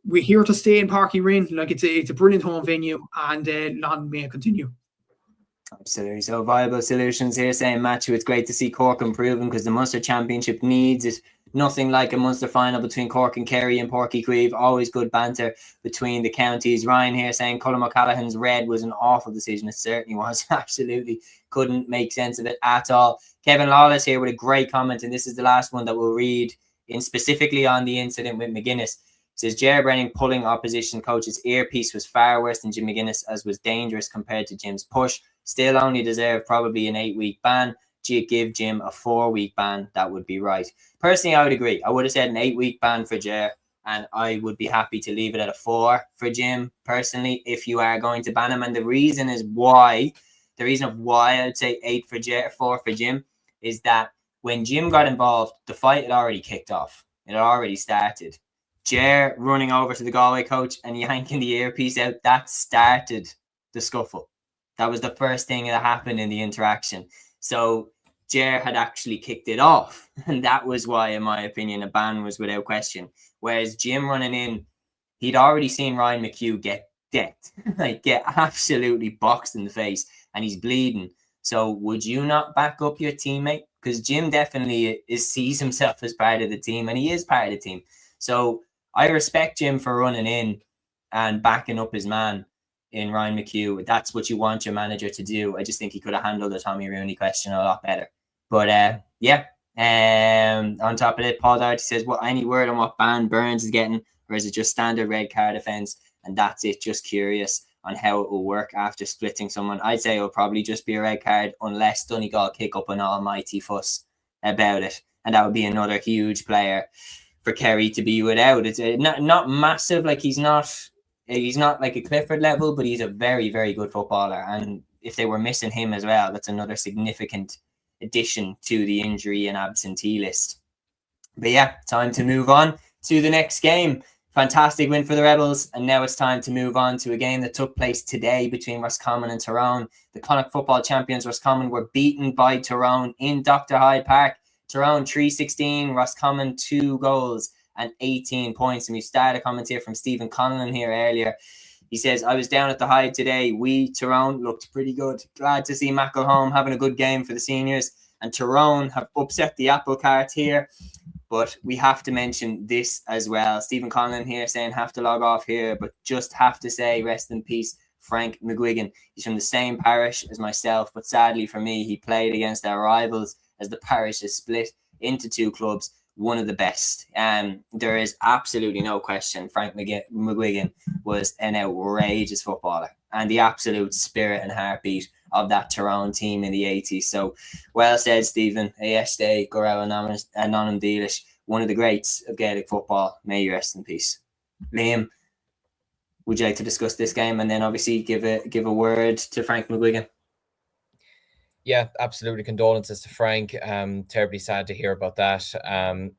we're here to stay in Parky Ring. Like, it's a brilliant home venue, and long may it continue. Absolutely. So Viable Solutions here saying, Matthew, it's great to see Cork improving, because the Munster Championship needs it. Nothing like a Munster final between Cork and Kerry and Páirc Uí Chaoimh. Always good banter between the counties. Ryan here saying Colm O'Callaghan's red was an awful decision. It certainly was. Absolutely couldn't make sense of it at all. Kevin Lawless here with a great comment, and this is the last one that we'll read, in specifically on the incident with McGuinness. He says, Ger Brennan pulling opposition coach's earpiece was far worse than Jim McGuinness, as was dangerous compared to Jim's push. Still only deserved probably an 8-week ban. Give Jim a 4-week ban. That would be right. Personally, I would agree. I would have said an 8-week ban for Ger, and I would be happy to leave it at a 4 for Jim, personally, if you are going to ban him. And the reason why I'd say 8 for Ger, 4 for Jim, is that when Jim got involved, the fight had already kicked off. It had already started. Ger running over to the Galway coach and yanking the earpiece out, that started the scuffle. That was the first thing that happened in the interaction. So Ger had actually kicked it off. And that was why, in my opinion, a ban was without question. Whereas Jim running in, he'd already seen Ryan McHugh get decked, like get absolutely boxed in the face, and he's bleeding. So would you not back up your teammate? Because Jim definitely sees himself as part of the team, and he is part of the team. So I respect Jim for running in and backing up his man in Ryan McHugh. That's what you want your manager to do. I just think he could have handled the Tommy Rooney question a lot better. But on top of it, Paul Doherty says, well, any word on what ban Burns is getting, or is it just standard red card offence? And that's it. Just curious on how it will work after splitting someone. I'd say it'll probably just be a red card, unless Donegal kick up an almighty fuss about it. And that would be another huge player for Kerry to be without. It's not massive. Like, he's not like a Clifford level, but he's a very, very good footballer. And if they were missing him as well, that's another significant addition to the injury and absentee list. But yeah, time to move on to the next game. Fantastic win for the Rebels, and now it's time to move on to a game that took place today between Roscommon and Tyrone. The Connacht football champions Roscommon were beaten by Tyrone in Dr. Hyde Park. Tyrone 3-16, Roscommon 2 goals and 18 points. And we started a comment here from Stephen Conlon here earlier. He says, I was down at the Hyde today. We, Tyrone, looked pretty good. Glad to see Mackleholm having a good game for the seniors. And Tyrone have upset the apple cart here. But we have to mention this as well. Stephen Conlon here saying, have to log off here, but just have to say, rest in peace, Frank McGuigan. He's from the same parish as myself, but sadly for me, he played against our rivals as the parish is split into 2 clubs, one of the best. There is absolutely no question Frank McGuigan was an outrageous footballer and the absolute spirit and heartbeat of that Tyrone team in the 80s. So well said, Stephen. Ayeste Gorel Anonymous Dealish, one of the greats of Gaelic football. May you rest in peace. Liam, would you like to discuss this game and then obviously give a word to Frank McGuigan? Yeah, absolutely. Condolences to Frank. Terribly sad to hear about that.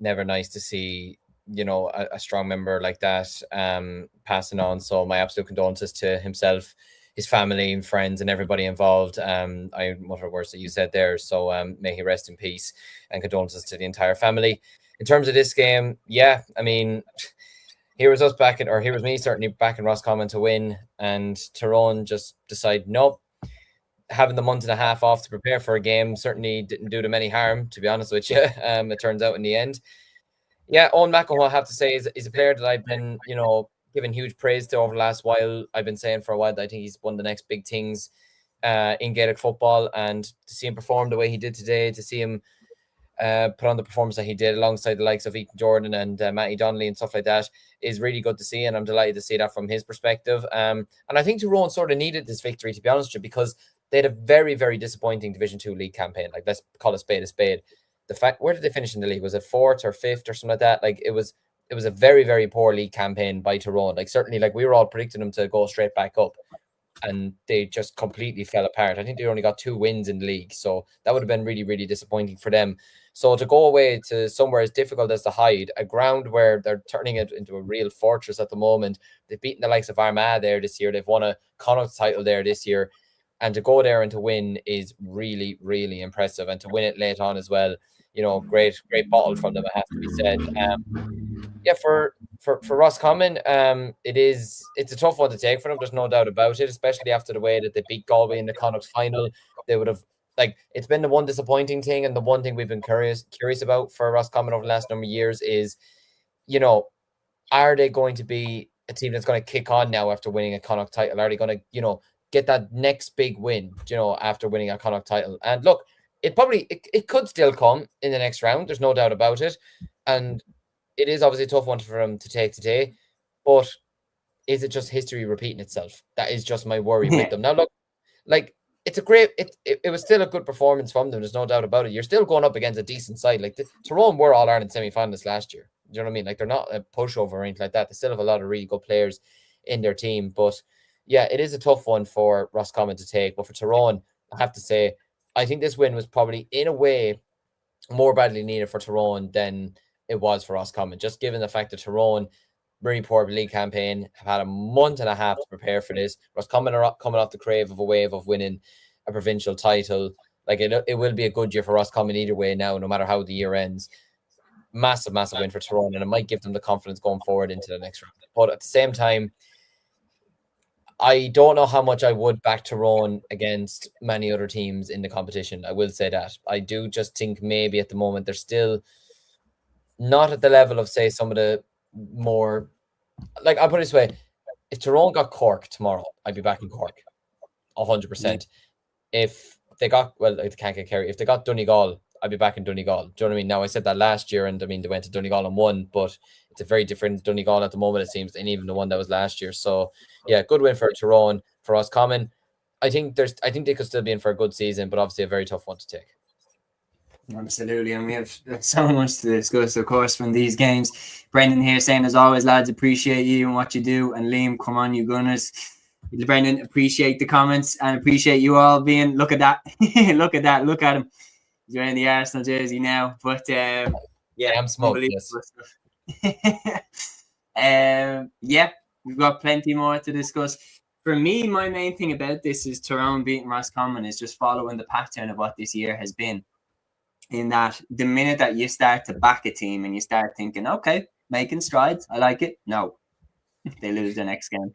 Never nice to see, a strong member like that passing on. So my absolute condolences to himself, his family and friends and everybody involved. I mutter words that you said there. So may he rest in peace, and condolences to the entire family. In terms of this game, yeah, I mean, here was me certainly back in Roscommon to win, and Tyrone just decided, nope. Having the month and a half off to prepare for a game certainly didn't do them any harm, to be honest with you. It turns out in the end. Yeah, Owen McElroy, I have to say, is a player that I've been, giving huge praise to over the last while. I've been saying for a while that I think he's one of the next big things in Gaelic football, and to see him perform the way he did today, to see him put on the performance that he did alongside the likes of Ethan Jordan and Matty Donnelly and stuff like that is really good to see, and I'm delighted to see that from his perspective. And I think Tyrone sort of needed this victory, to be honest with you, because they had a very, very disappointing Division 2 league campaign. Like, let's call a spade a spade. Where did they finish in the league? Was it 4th or 5th or something like that? Like, it was a very, very poor league campaign by Tyrone. Like, certainly, like, we were all predicting them to go straight back up, and they just completely fell apart. I think they only got 2 wins in the league, so that would have been really, really disappointing for them. So to go away to somewhere as difficult as the Hyde, a ground where they're turning it into a real fortress at the moment. They've beaten the likes of Armagh there this year. They've won a Connacht title there this year. And to go there and to win is really, really impressive. And to win it late on as well, great bottle from them, it has to be said. For Roscommon, it's a tough one to take for them. There's no doubt about it, especially after the way that they beat Galway in the Connacht final. They would have, it's been the one disappointing thing, and the one thing we've been curious about for Roscommon over the last number of years is, are they going to be a team that's going to kick on now after winning a Connacht title? Are they going to, get that next big win, after winning a Connacht title? And look, it could still come in the next round. There's no doubt about it. And it is obviously a tough one for them to take today. But is it just history repeating itself? That is just my worry with them. Now, look, it's it was still a good performance from them. There's no doubt about it. You're still going up against a decent side. Like, Tyrone were All-Ireland semi-finalists last year. Do you know what I mean? Like, they're not a pushover or anything like that. They still have a lot of really good players in their team. But yeah, it is a tough one for Roscommon to take. But for Tyrone, I have to say, I think this win was probably, in a way, more badly needed for Tyrone than it was for Roscommon. Just given the fact that Tyrone, very poor league campaign, have had a month and a half to prepare for this. Roscommon are coming off the crave of a wave of winning a provincial title. Like, it will be a good year for Roscommon either way now, no matter how the year ends. Massive win for Tyrone, and it might give them the confidence going forward into the next round. But at the same time, I don't know how much I would back Tyrone against many other teams in the competition. I will say that. I do just think maybe at the moment they're still not at the level of, say, some of the more... Like, I'll put it this way. If Tyrone got Cork tomorrow, I'd be backing Cork 100%. If they got... Well, they can't get Kerry. If they got Donegal, I'd be backing Donegal. Do you know what I mean? Now, I said that last year, and I mean, they went to Donegal and won, but it's a very different Donegal at the moment, it seems, than even the one that was last year. So, yeah, good win for Tyrone. For Roscommon, I think they could still be in for a good season, but obviously a very tough one to take. Absolutely, and we have so much to discuss, of course, from these games. Brendan here saying, as always, lads, appreciate you and what you do. And Liam, come on, you Gunners. Brendan, appreciate the comments and appreciate you all being. Look at that, look at that, look at him. He's wearing the Arsenal jersey now, but yeah, I'm smoked. Yes. Yeah, we've got plenty more to discuss. For me, my main thing about this is Tyrone beating Roscommon is just following the pattern of what this year has been. In that, the minute that you start to back a team and you start thinking, okay, making strides, I like it. No, they lose the next game.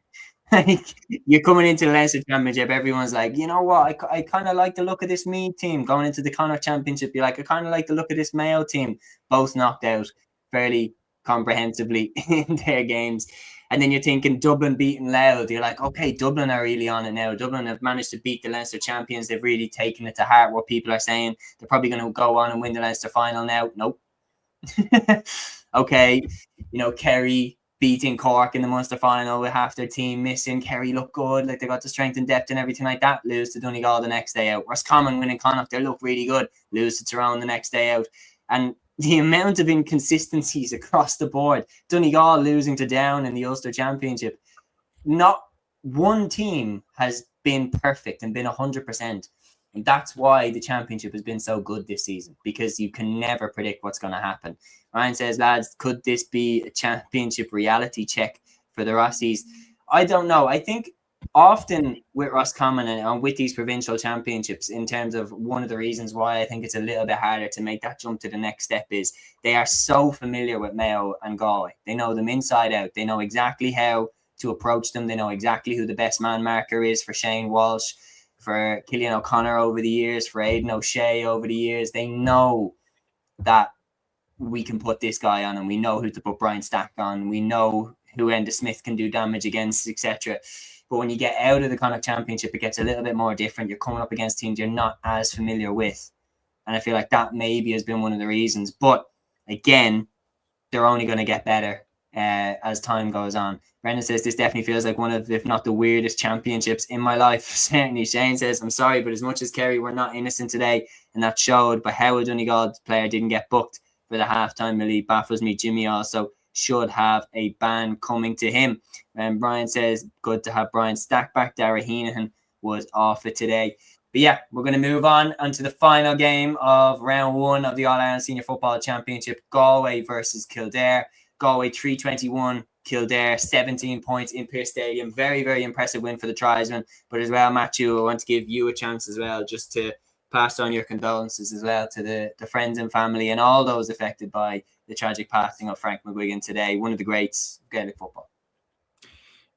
Like, you're coming into the Leinster Championship, everyone's like, you know what, I kind of like the look of this Meath team. Going into the Connacht Championship, you're like, I kind of like the look of this Mayo team. Both knocked out fairly comprehensively in their games. And then you're thinking Dublin beating Louth. You're like, okay, Dublin are really on it now. Dublin have managed to beat the Leinster champions. They've really taken it to heart. What people are saying, they're probably going to go on and win the Leinster final now. Nope. Okay, Kerry beating Cork in the Munster final with half their team missing. Kerry look good, like they got the strength and depth and everything like that. Lose to Donegal the next day out. Roscommon winning Connacht, they look really good. Lose to Tyrone the next day out. And the amount of inconsistencies across the board. Donegal losing to Down in the Ulster Championship. Not one team has been perfect and been 100%. And that's why the championship has been so good this season, because you can never predict what's going to happen. Ryan says, lads, could this be a championship reality check for the Rossies? I don't know. I think often with Roscommon and with these provincial championships, in terms of one of the reasons why I think it's a little bit harder to make that jump to the next step is they are so familiar with Mayo and Galway. They know them inside out. They know exactly how to approach them. They know exactly who the best man marker is for Shane Walsh, for Killian O'Connor over the years, for Aidan O'Shea over the years. They know that we can put this guy on, and we know who to put Brian Stack on. We know who Enda Smith can do damage against, etc. But when you get out of the Connacht Championship, it gets a little bit more different. You're coming up against teams you're not as familiar with. And I feel like that maybe has been one of the reasons. But again, they're only going to get better as time goes on. Brendan says, this definitely feels like one of, if not the weirdest championships in my life. Certainly. Shane says, I'm sorry, but as much as Kerry were not innocent today, and that showed by how a Donegal player didn't get booked for the halftime melee, baffles me. Jimmy also should have a ban coming to him. And Brian says, good to have Brian Stack back. Dara Heenan was off it today. But yeah, we're going to move on to the final game of round one of the All-Ireland Senior Football Championship. Galway versus Kildare. Galway 321, Kildare 17 points in Pearse Stadium. Very, very impressive win for the Tribesmen. But as well, Matthew, I want to give you a chance as well, just to pass on your condolences as well to the friends and family and all those affected by the tragic passing of Frank McGuigan today, one of the greats of Gaelic football.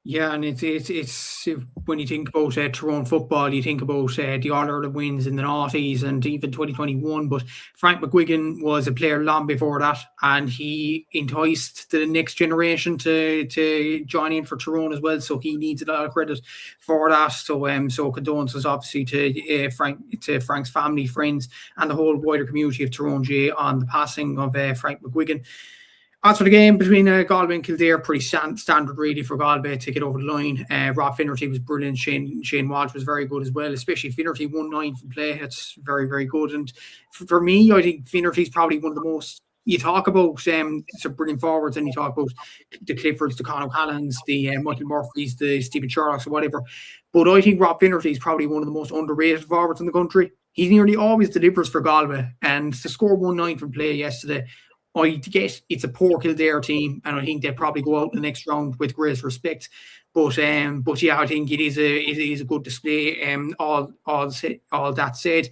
Yeah, and it's when you think about Tyrone football, you think about the All-Ireland wins in the 90s and even 2021. But Frank McGuigan was a player long before that, and he enticed the next generation to join in for Tyrone as well. So he needs a lot of credit for that. So condolences obviously to Frank's family, friends, and the whole wider community of Tyrone J on the passing of Frank McGuigan. As for the game between Galway and Kildare, pretty standard really for Galway to get over the line. Rob Finnerty was brilliant. Shane Walsh was very good as well, especially Finnerty 1-9 from play. It's very, very good. And for me, I think Finnerty's probably one of the most, you talk about some brilliant forwards, and you talk about the Cliffords, the Conor Callans, the Michael Murphys, the Stephen Sherlocks or whatever. But I think Rob Finnerty is probably one of the most underrated forwards in the country. He nearly always delivers for Galway. And to score 1-9 from play yesterday, I get it's a poor Kildare team, and I think they'll probably go out in the next round with great respect. But yeah, I think it is a good display. All that said,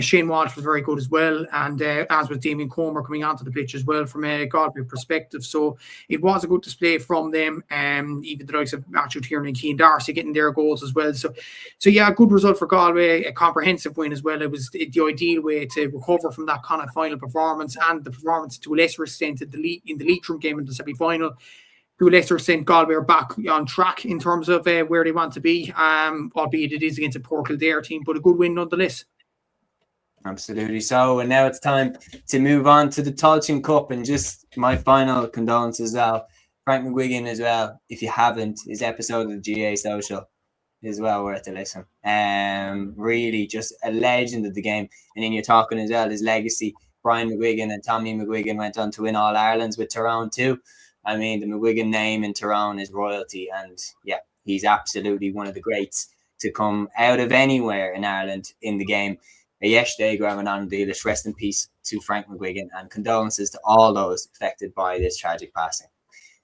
Shane Walsh was very good as well, and as was Damien Comer coming onto the pitch as well from a Galway perspective. So it was a good display from them. Even the likes of Matthew Tierney and Cian Darcy getting their goals as well. So yeah, a good result for Galway, a comprehensive win as well. It was the ideal way to recover from that kind of final performance, and the performance to a lesser extent in the Leitrim game in the semi-final. To a lesser extent, Galway are back on track in terms of where they want to be, albeit it is against a poor Kildare team, but a good win nonetheless. Absolutely so. And now it's time to move on to the Tailteann Cup, and just my final condolences as well. Frank McGuigan as well, if you haven't, his episode of the GA Social is well worth a listen. Really just a legend of the game. And then you're talking as well, his legacy. Brian McGuigan and Tommy McGuigan went on to win All Irelands with Tyrone too. I mean, the McGuigan name in Tyrone is royalty, and yeah, He's absolutely one of the greats to come out of anywhere in Ireland in the game. Yesterday, grabbing on the English, rest in peace to Frank McGuigan, and condolences to all those affected by this tragic passing.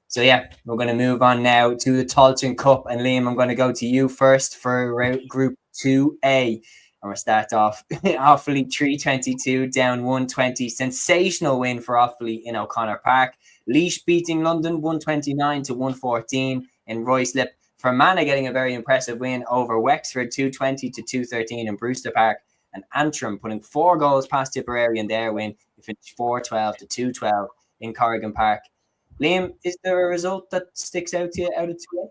So yeah, we're going to move on now to the Tailteann Cup. And Liam, I'm going to go to you first for Group 2A. And we'll start off Offaly 322 down 120. Sensational win for Offaly in O'Connor Park. Laois beating London 129 to 114 in Ruislip. Fermanagh getting a very impressive win over Wexford 220 to 213 in Brewster Park. And Antrim putting 4 goals past Tipperary in their win. They finished 412 to 212 in Corrigan Park. Liam, is there a result that sticks out to you out of 2A?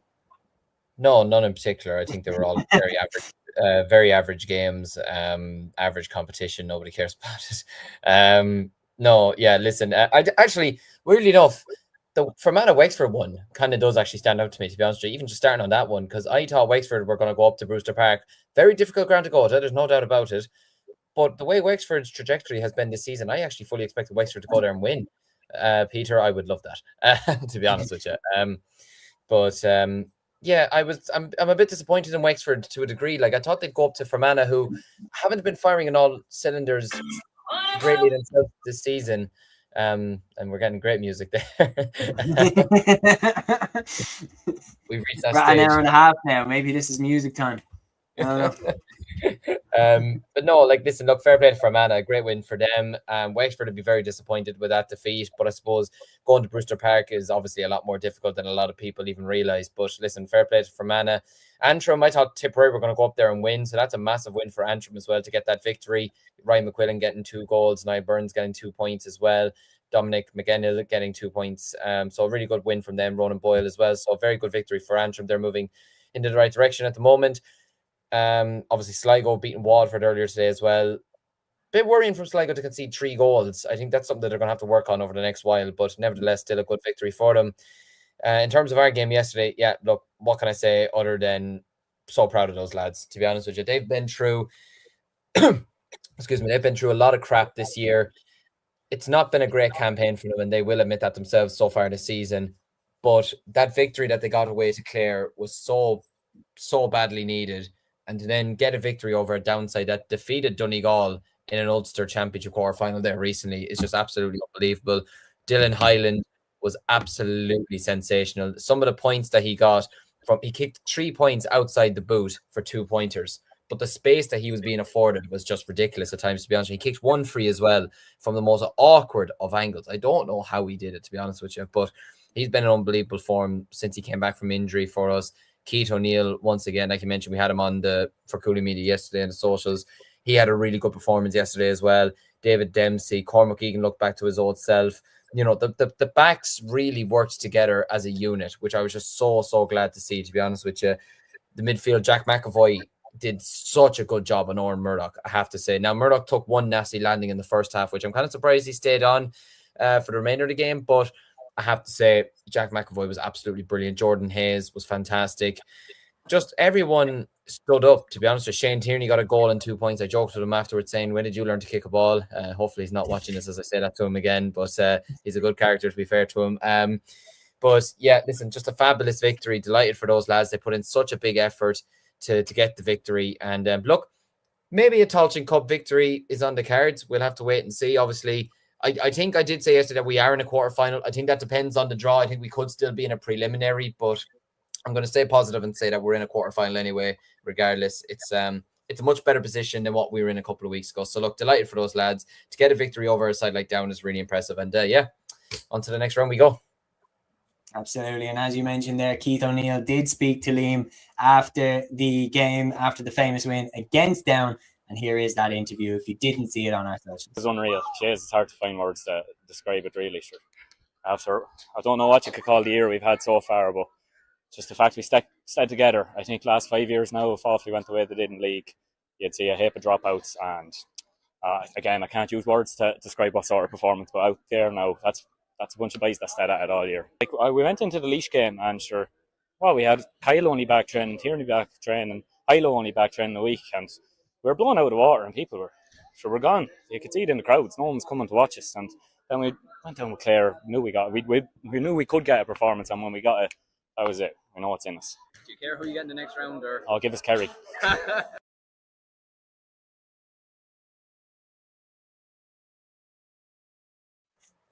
No, none in particular. I think they were all very average games, average competition. Nobody cares about it. No, yeah, listen, I actually, weirdly enough, the Fermanagh Wexford one kind of does actually stand out to me, to be honest with you, even just starting on that one, because I thought Wexford were going to go up to Brewster Park. Very difficult ground to go to, there's no doubt about it. But the way Wexford's trajectory has been this season, I actually fully expected Wexford to go there and win. Peter, I would love that, to be honest with you. Yeah, I'm a bit disappointed in Wexford to a degree. Like, I thought they'd go up to Fermanagh, who haven't been firing on all cylinders greatly themselves this season. And we're getting great music there. We've reached that stage. An hour and a half now. Maybe this is music time. I don't know. But no, like, listen, look, fair play to Fermanagh, great win for them. Wexford would be very disappointed with that defeat, but I suppose going to Brewster Park is obviously a lot more difficult than a lot of people even realise. But listen, fair play to Fermanagh. Antrim, I thought Tipperary were going to go up there and win, so that's a massive win for Antrim as well to get that victory. Ryan McQuillan getting 2 goals, Niall Burns getting 2 points as well. Dominic McGennill getting 2 points. So a really good win from them. Ronan Boyle as well. So a very good victory for Antrim. They're moving into the right direction at the moment. Obviously Sligo beating Waterford earlier today as well. Bit worrying from Sligo to concede 3 goals. I think that's something that they're going to have to work on over the next while, but nevertheless still a good victory for them. In terms of our game yesterday, yeah, look, what can I say other than so proud of those lads, to be honest with you. They've been through they've been through a lot of crap this year. It's not been a great campaign for them, and they will admit that themselves so far this season. But that victory that they got away to Clare was so badly needed. And to then get a victory over a downside that defeated Donegal in an Ulster Championship quarter-final there recently is just absolutely unbelievable. Dylan Hyland was absolutely sensational. Some of the points that he got he kicked 3 points outside the boot for 2-pointers. But the space that he was being afforded was just ridiculous at times, to be honest. He kicked 1 free as well from the most awkward of angles. I don't know how he did it, to be honest with you, but he's been in unbelievable form since he came back from injury for us. Keith O'Neill, once again, like you mentioned, we had him on for Cúilín Media yesterday on the socials. He had a really good performance yesterday as well. David Dempsey, Cormac Egan looked back to his old self. You know, the backs really worked together as a unit, which I was just so glad to see, to be honest with you. The midfield, Jack McAvoy did such a good job on Oran Murdoch, I have to say. Now, Murdoch took 1 nasty landing in the first half, which I'm kind of surprised he stayed on for the remainder of the game, but I have to say, Jack McAvoy was absolutely brilliant. Jordan Hayes was fantastic. Just everyone stood up, to be honest with you. Shane Tierney got a goal and 2 points. I joked with him afterwards saying, when did you learn to kick a ball? Hopefully he's not watching this as I say that to him again, but he's a good character, to be fair to him. But yeah, listen, just a fabulous victory. Delighted for those lads. They put in such a big effort to get the victory. And look, maybe a Tailteann Cup victory is on the cards. We'll have to wait and see. Obviously, I think I did say yesterday that we are in a quarterfinal. I think that depends on the draw. I think we could still be in a preliminary, but I'm going to stay positive and say that we're in a quarterfinal anyway. Regardless, it's a much better position than what we were in a couple of weeks ago. So look, delighted for those lads. To get a victory over a side like Down is really impressive. And yeah, on to the next round we go. Absolutely. And as you mentioned there, Keith O'Neill did speak to Liam after the game, after the famous win against Down. And here is that interview if you didn't see it on our socials. It's unreal. Jeez, it's hard to find words to describe it, really. Sure. After, I don't know what you could call the year we've had so far, but just the fact we stayed together. I think last 5 years now, if Offaly went the way they did in league, you'd see a heap of dropouts. And again, I can't use words to describe what sort of performance, but out there now, that's a bunch of boys that stayed at it all year. Like, we went into the Laois game and sure, well, we had Kyle only back training, Tierney back training, Hilo only back training a week, and we were blown out of the water, and people were, sure, we're gone. You could see it in the crowds. No one's coming to watch us. And then we went down with Clare. We knew we knew we could get a performance, and when we got that was it. We know what's in us. Do you care who you get in the next round? Or I'll give us Kerry. I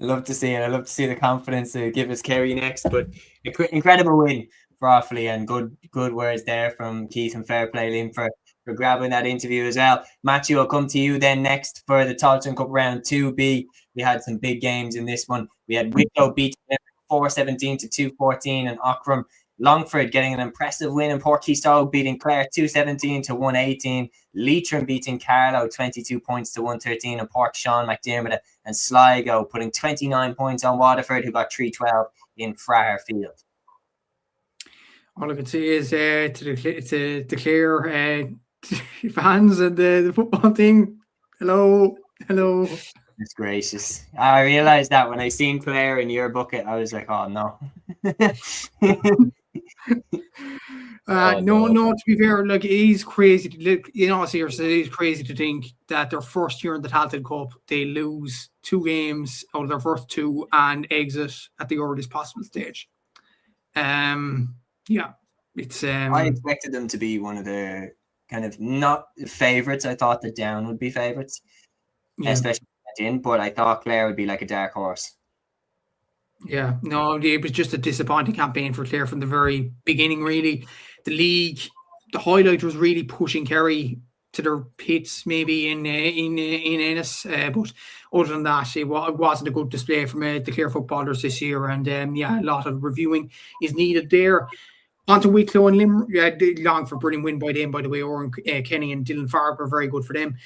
love to see it. I love to see the confidence to give us Kerry next. But incredible win for Offaly, and good words there from Keith, and fair play Liam for grabbing that interview as well. Matthew, I'll come to you then next for the Tailteann Cup round 2B. We had some big games in this one. We had Wicklow beat 4-17 to 2-14, and Ockram Longford getting an impressive win, and Port Keystone beating Clare 2-17 to 1-18. Leitrim beating Carlow 22 points to 113, and Port Sean McDermott and Sligo putting 29 points on Waterford, who got 3-12 in Fryer Field. All I can say is to declare fans and the football thing. Hello. It's gracious. I realised that when I seen Clare in your bucket, I was like, oh no. No, to be fair, like, it is crazy. Seriously, it is crazy to think that their first year in the Tailteann Cup, they lose 2 games out of their first 2 and exit at the earliest possible stage. It's. I expected them to be one of the kind of not favourites. I thought that Down would be favourites, especially in, but I thought Clare would be like a dark horse. Yeah, no, it was just a disappointing campaign for Clare from the very beginning, really. The league, the highlight was really pushing Kerry to their pits, maybe in Ennis, but other than that, it wasn't a good display from the Clare footballers this year, and a lot of reviewing is needed there. On to Wicklow and Limerick. Longford, brilliant win by them, by the way. Oran Kenny and Dylan Farber, very good for them.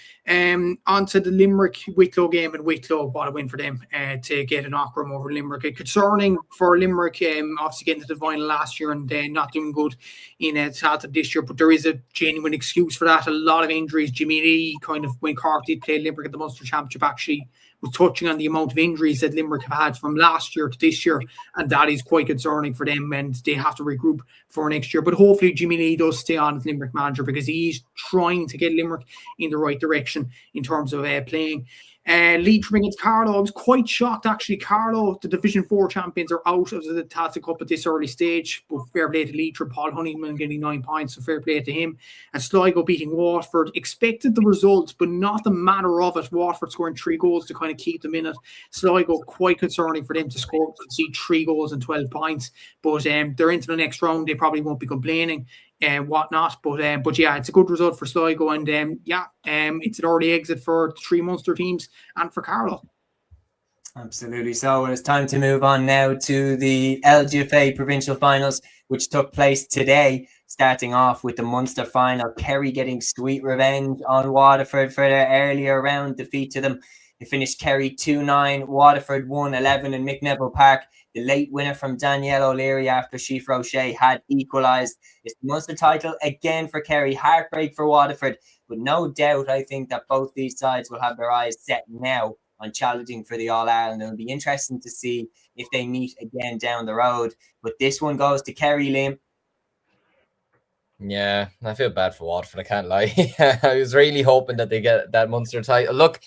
On to the Limerick-Wicklow game, and Wicklow, what a win for them to get an Ockram over Limerick. Concerning for Limerick, obviously getting to the final last year and not doing good in Tailteann this year, but there is a genuine excuse for that. A lot of injuries. Jimmy Lee, kind of, when Cork did play Limerick at the Munster Championship, actually was touching on the amount of injuries that Limerick have had from last year to this year, and that is quite concerning for them, and they have to regroup for next year. But hopefully Jimmy Lee does stay on as Limerick manager, because he's trying to get Limerick in the right direction in terms of playing. Leitrim against Carlow. I was quite shocked, actually. Carlow, the Division 4 champions, are out of the Tailteann Cup at this early stage, but fair play to Leitrim. Paul Honeyman getting 9 points, so fair play to him. And Sligo beating Waterford. Expected the results, but not the manner of it. Waterford scoring 3 goals to kind of keep them in it. Sligo, quite concerning for them to concede 3 goals and 12 points, but they're into the next round. They probably won't be complaining and whatnot, but yeah, it's a good result for Sligo, and it's an early exit for 3 Munster teams and for Carlow. Absolutely. So it's time to move on now to the LGFA provincial finals, which took place today, starting off with the Munster final. Kerry getting sweet revenge on Waterford for their earlier round defeat to them. They finished Kerry 2-9, Waterford 1-11 in McNeville Park. The late winner from Danielle O'Leary after Sheaf Roche had equalised. It's the Munster title again for Kerry. Heartbreak for Waterford, but no doubt I think that both these sides will have their eyes set now on challenging for the All-Ireland. It'll be interesting to see if they meet again down the road. But this one goes to Kerry, Liam. Yeah, I feel bad for Waterford, I can't lie. I was really hoping that they get that Munster title. Look,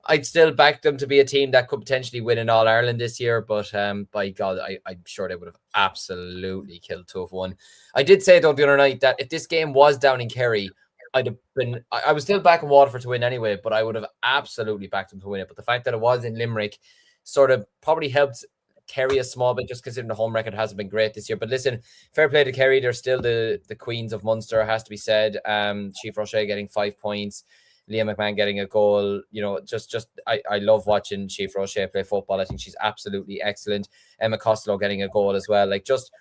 I'd still back them to be a team that could potentially win in All-Ireland this year, but by God, I'm sure they would have absolutely killed 2-1. I did say, though, the other night that if this game was down in Kerry, I was still backing Waterford to win anyway, but I would have absolutely backed them to win it. But the fact that it was in Limerick sort of probably helped Kerry a small bit, just considering the home record hasn't been great this year. But listen, fair play to Kerry. They're still the queens of Munster, has to be said. Sheaf Roche getting 5 points. Liam McMahon getting a goal. I love watching Sheaf Roche play football. I think she's absolutely excellent. Emma Costello getting a goal as well. Like, just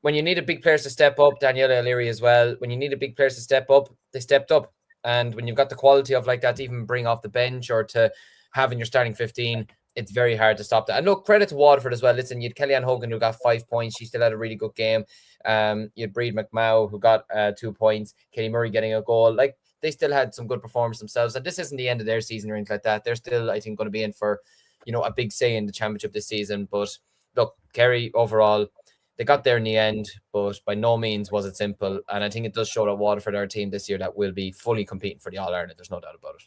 when you needed big players to step up, Daniela O'Leary as well. When you needed big players to step up, they stepped up. And when you've got the quality of like that to even bring off the bench or to have in your starting 15, it's very hard to stop that. And look, credit to Waterford as well. Listen, you had Kellyanne Hogan who got 5 points. She still had a really good game. You had Breed McMahon who got 2 points. Katie Murray getting a goal. Like, they still had some good performance themselves. And this isn't the end of their season or anything like that. They're still, I think, going to be in for, a big say in the championship this season. But look, Kerry overall, they got there in the end, but by no means was it simple. And I think it does show that Waterford are a team this year that will be fully competing for the All-Ireland. There's no doubt about it.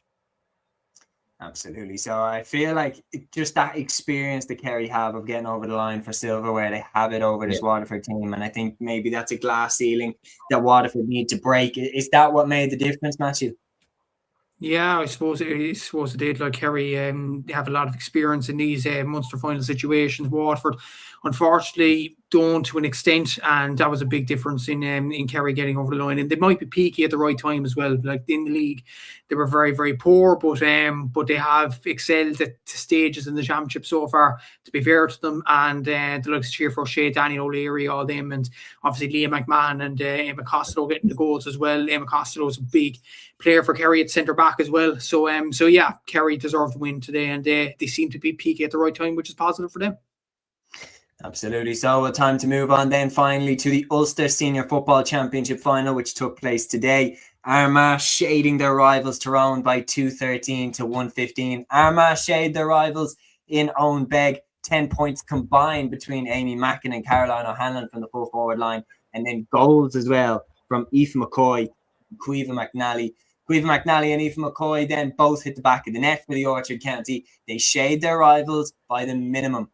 Absolutely. So I feel like just that experience that Kerry have of getting over the line for silverware, they have it over this Waterford team. And I think maybe that's a glass ceiling that Waterford need to break. Is that what made the difference, Matthew? Yeah, I suppose it did. Like Kerry, they have a lot of experience in these Munster final situations. Waterford, unfortunately, don't to an extent, and that was a big difference in Kerry getting over the line. And they might be peaky at the right time as well. Like in the league, they were very, very poor, but they have excelled at stages in the championship so far. To be fair to them, and the likes of Cheerful Shea, Daniel O'Leary, all them, and obviously Liam McMahon and Emma Costello getting the goals as well. Emma Costello is a big player for Kerry at centre back as well. So yeah, Kerry deserved the win today, and they seem to be peaky at the right time, which is positive for them. Absolutely. So well, time to move on then finally to the Ulster Senior Football Championship final, which took place today. Armagh shading their rivals Tyrone by 213 to 115. Armagh shade their rivals in Owen Begg. 10 points combined between Amy Mackin and Caroline O'Hanlon from the full forward line. And then goals as well from Aoife McCoy, Caoimhe McNally. Caoimhe McNally and Aoife McCoy then both hit the back of the net for the Orchard County. They shade their rivals by the minimum.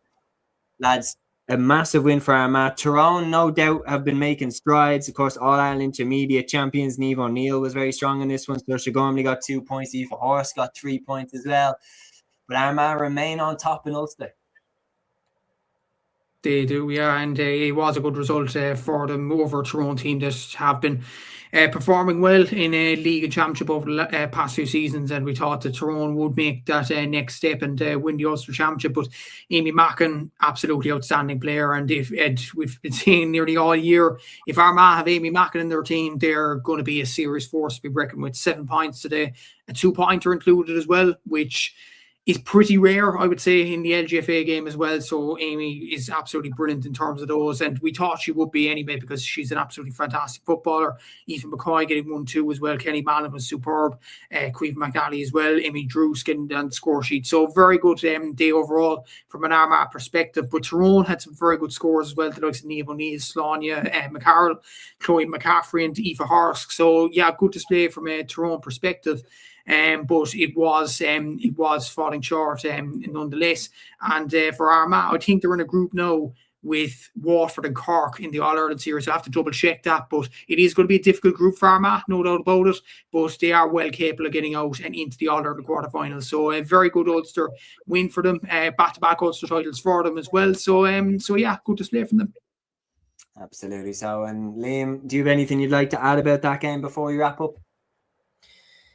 Lads, a massive win for Armagh. Tyrone, no doubt, have been making strides. Of course, All-Ireland Intermediate champions Niamh O'Neill was very strong in this one. Saoirse Gormley got 2 points. Aoife Horse got 3 points as well. But Armagh remain on top in Ulster. They do, yeah, and it was a good result for them over Tyrone team that have been performing well in a league and championship over the past few seasons, and we thought that Tyrone would make that next step and win the Ulster Championship. But Amy Mackin, absolutely outstanding player, and we've been seeing nearly all year, if Armagh have Amy Mackin in their team, they're going to be a serious force to be reckoned with. 7 points today, a 2-pointer included as well, which is pretty rare, I would say, in the LGFA game as well. So Amy is absolutely brilliant in terms of those, and we thought she would be anyway because she's an absolutely fantastic footballer. Aoife McCoy getting 1-2 as well. Kenny Mallon was superb. Caoimhe McNally as well. Amy Drews getting on the score sheet. So very good day overall from an Armagh perspective. But Tyrone had some very good scores as well. The likes of Niamh O'Neill, Slania McCarroll, Chloe McCaffrey and Aoife Horsk. So yeah, good display from a Tyrone perspective. But it was falling short nonetheless. And for Armagh, I think they're in a group now with Waterford and Cork in the All-Ireland series. I have to double check that, but it is going to be a difficult group for Armagh, no doubt about it. But they are well capable of getting out and into the All-Ireland quarterfinals. So a very good Ulster win for them, back-to-back Ulster titles for them as well. So yeah, good display from them. Absolutely. So, and Liam, do you have anything you'd like to add about that game before we wrap up?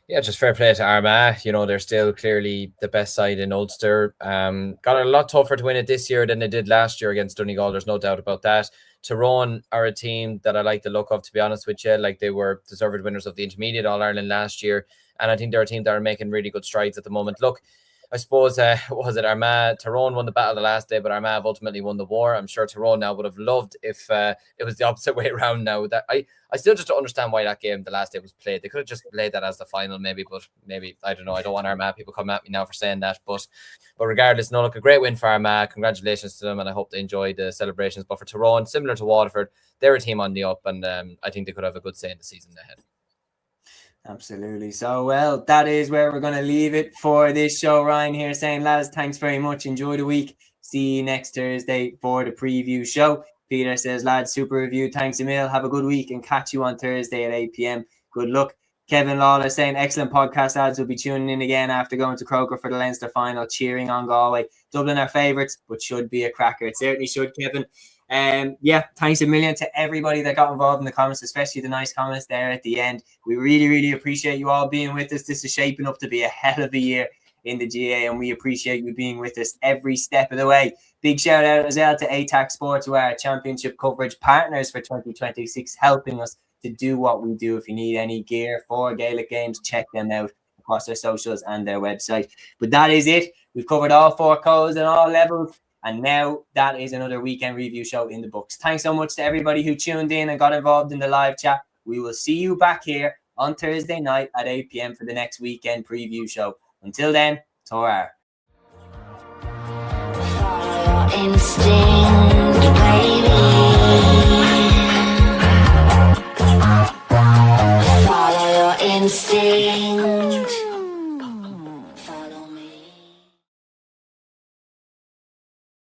Yeah, just fair play to Armagh. You know, they're still clearly the best side in Ulster. Got a lot tougher to win it this year than they did last year against Donegal. There's no doubt about that. Tyrone are a team that I like the look of, to be honest with you. Like, they were deserved winners of the Intermediate All-Ireland last year. And I think they're a team that are making really good strides at the moment. Look, I suppose, was it Armagh? Tyrone won the battle the last day, but Armagh ultimately won the war. I'm sure Tyrone now would have loved if it was the opposite way around now. That I still just don't understand why that game the last day was played. They could have just played that as the final maybe, but maybe, I don't know. I don't want Armagh people come at me now for saying that. But regardless, no, look, a great win for Armagh. Congratulations to them, and I hope they enjoyed the celebrations. But for Tyrone, similar to Waterford, they're a team on the up, and I think they could have a good say in the season ahead. Absolutely. So, well, that is where we're going to leave it for this show. Ryan here saying, lads, thanks very much. Enjoy the week. See you next Thursday for the preview show. Peter says, lads, super review. Thanks, Emil. Have a good week and catch you on Thursday at 8 p.m. Good luck. Kevin Lawler saying, excellent podcast, lads. We'll be tuning in again after going to Croker for the Leinster final, cheering on Galway. Dublin are favourites, but should be a cracker. It certainly should, Kevin. Yeah, thanks a million to everybody that got involved in the comments, especially the nice comments there at the end. We really, really appreciate you all being with us. This is shaping up to be a hell of a year in the GA, and we appreciate you being with us every step of the way. Big shout out as well to ATAK Sports, who are our championship coverage partners for 2026, helping us to do what we do. If you need any gear for Gaelic Games, check them out across their socials and their website. But that is it. We've covered all 4 codes and all levels. And now that is another weekend review show in the books. Thanks so much to everybody who tuned in and got involved in the live chat. We will see you back here on Thursday night at 8 p.m. for the next weekend preview show. Until then, Torah. Instinct, baby.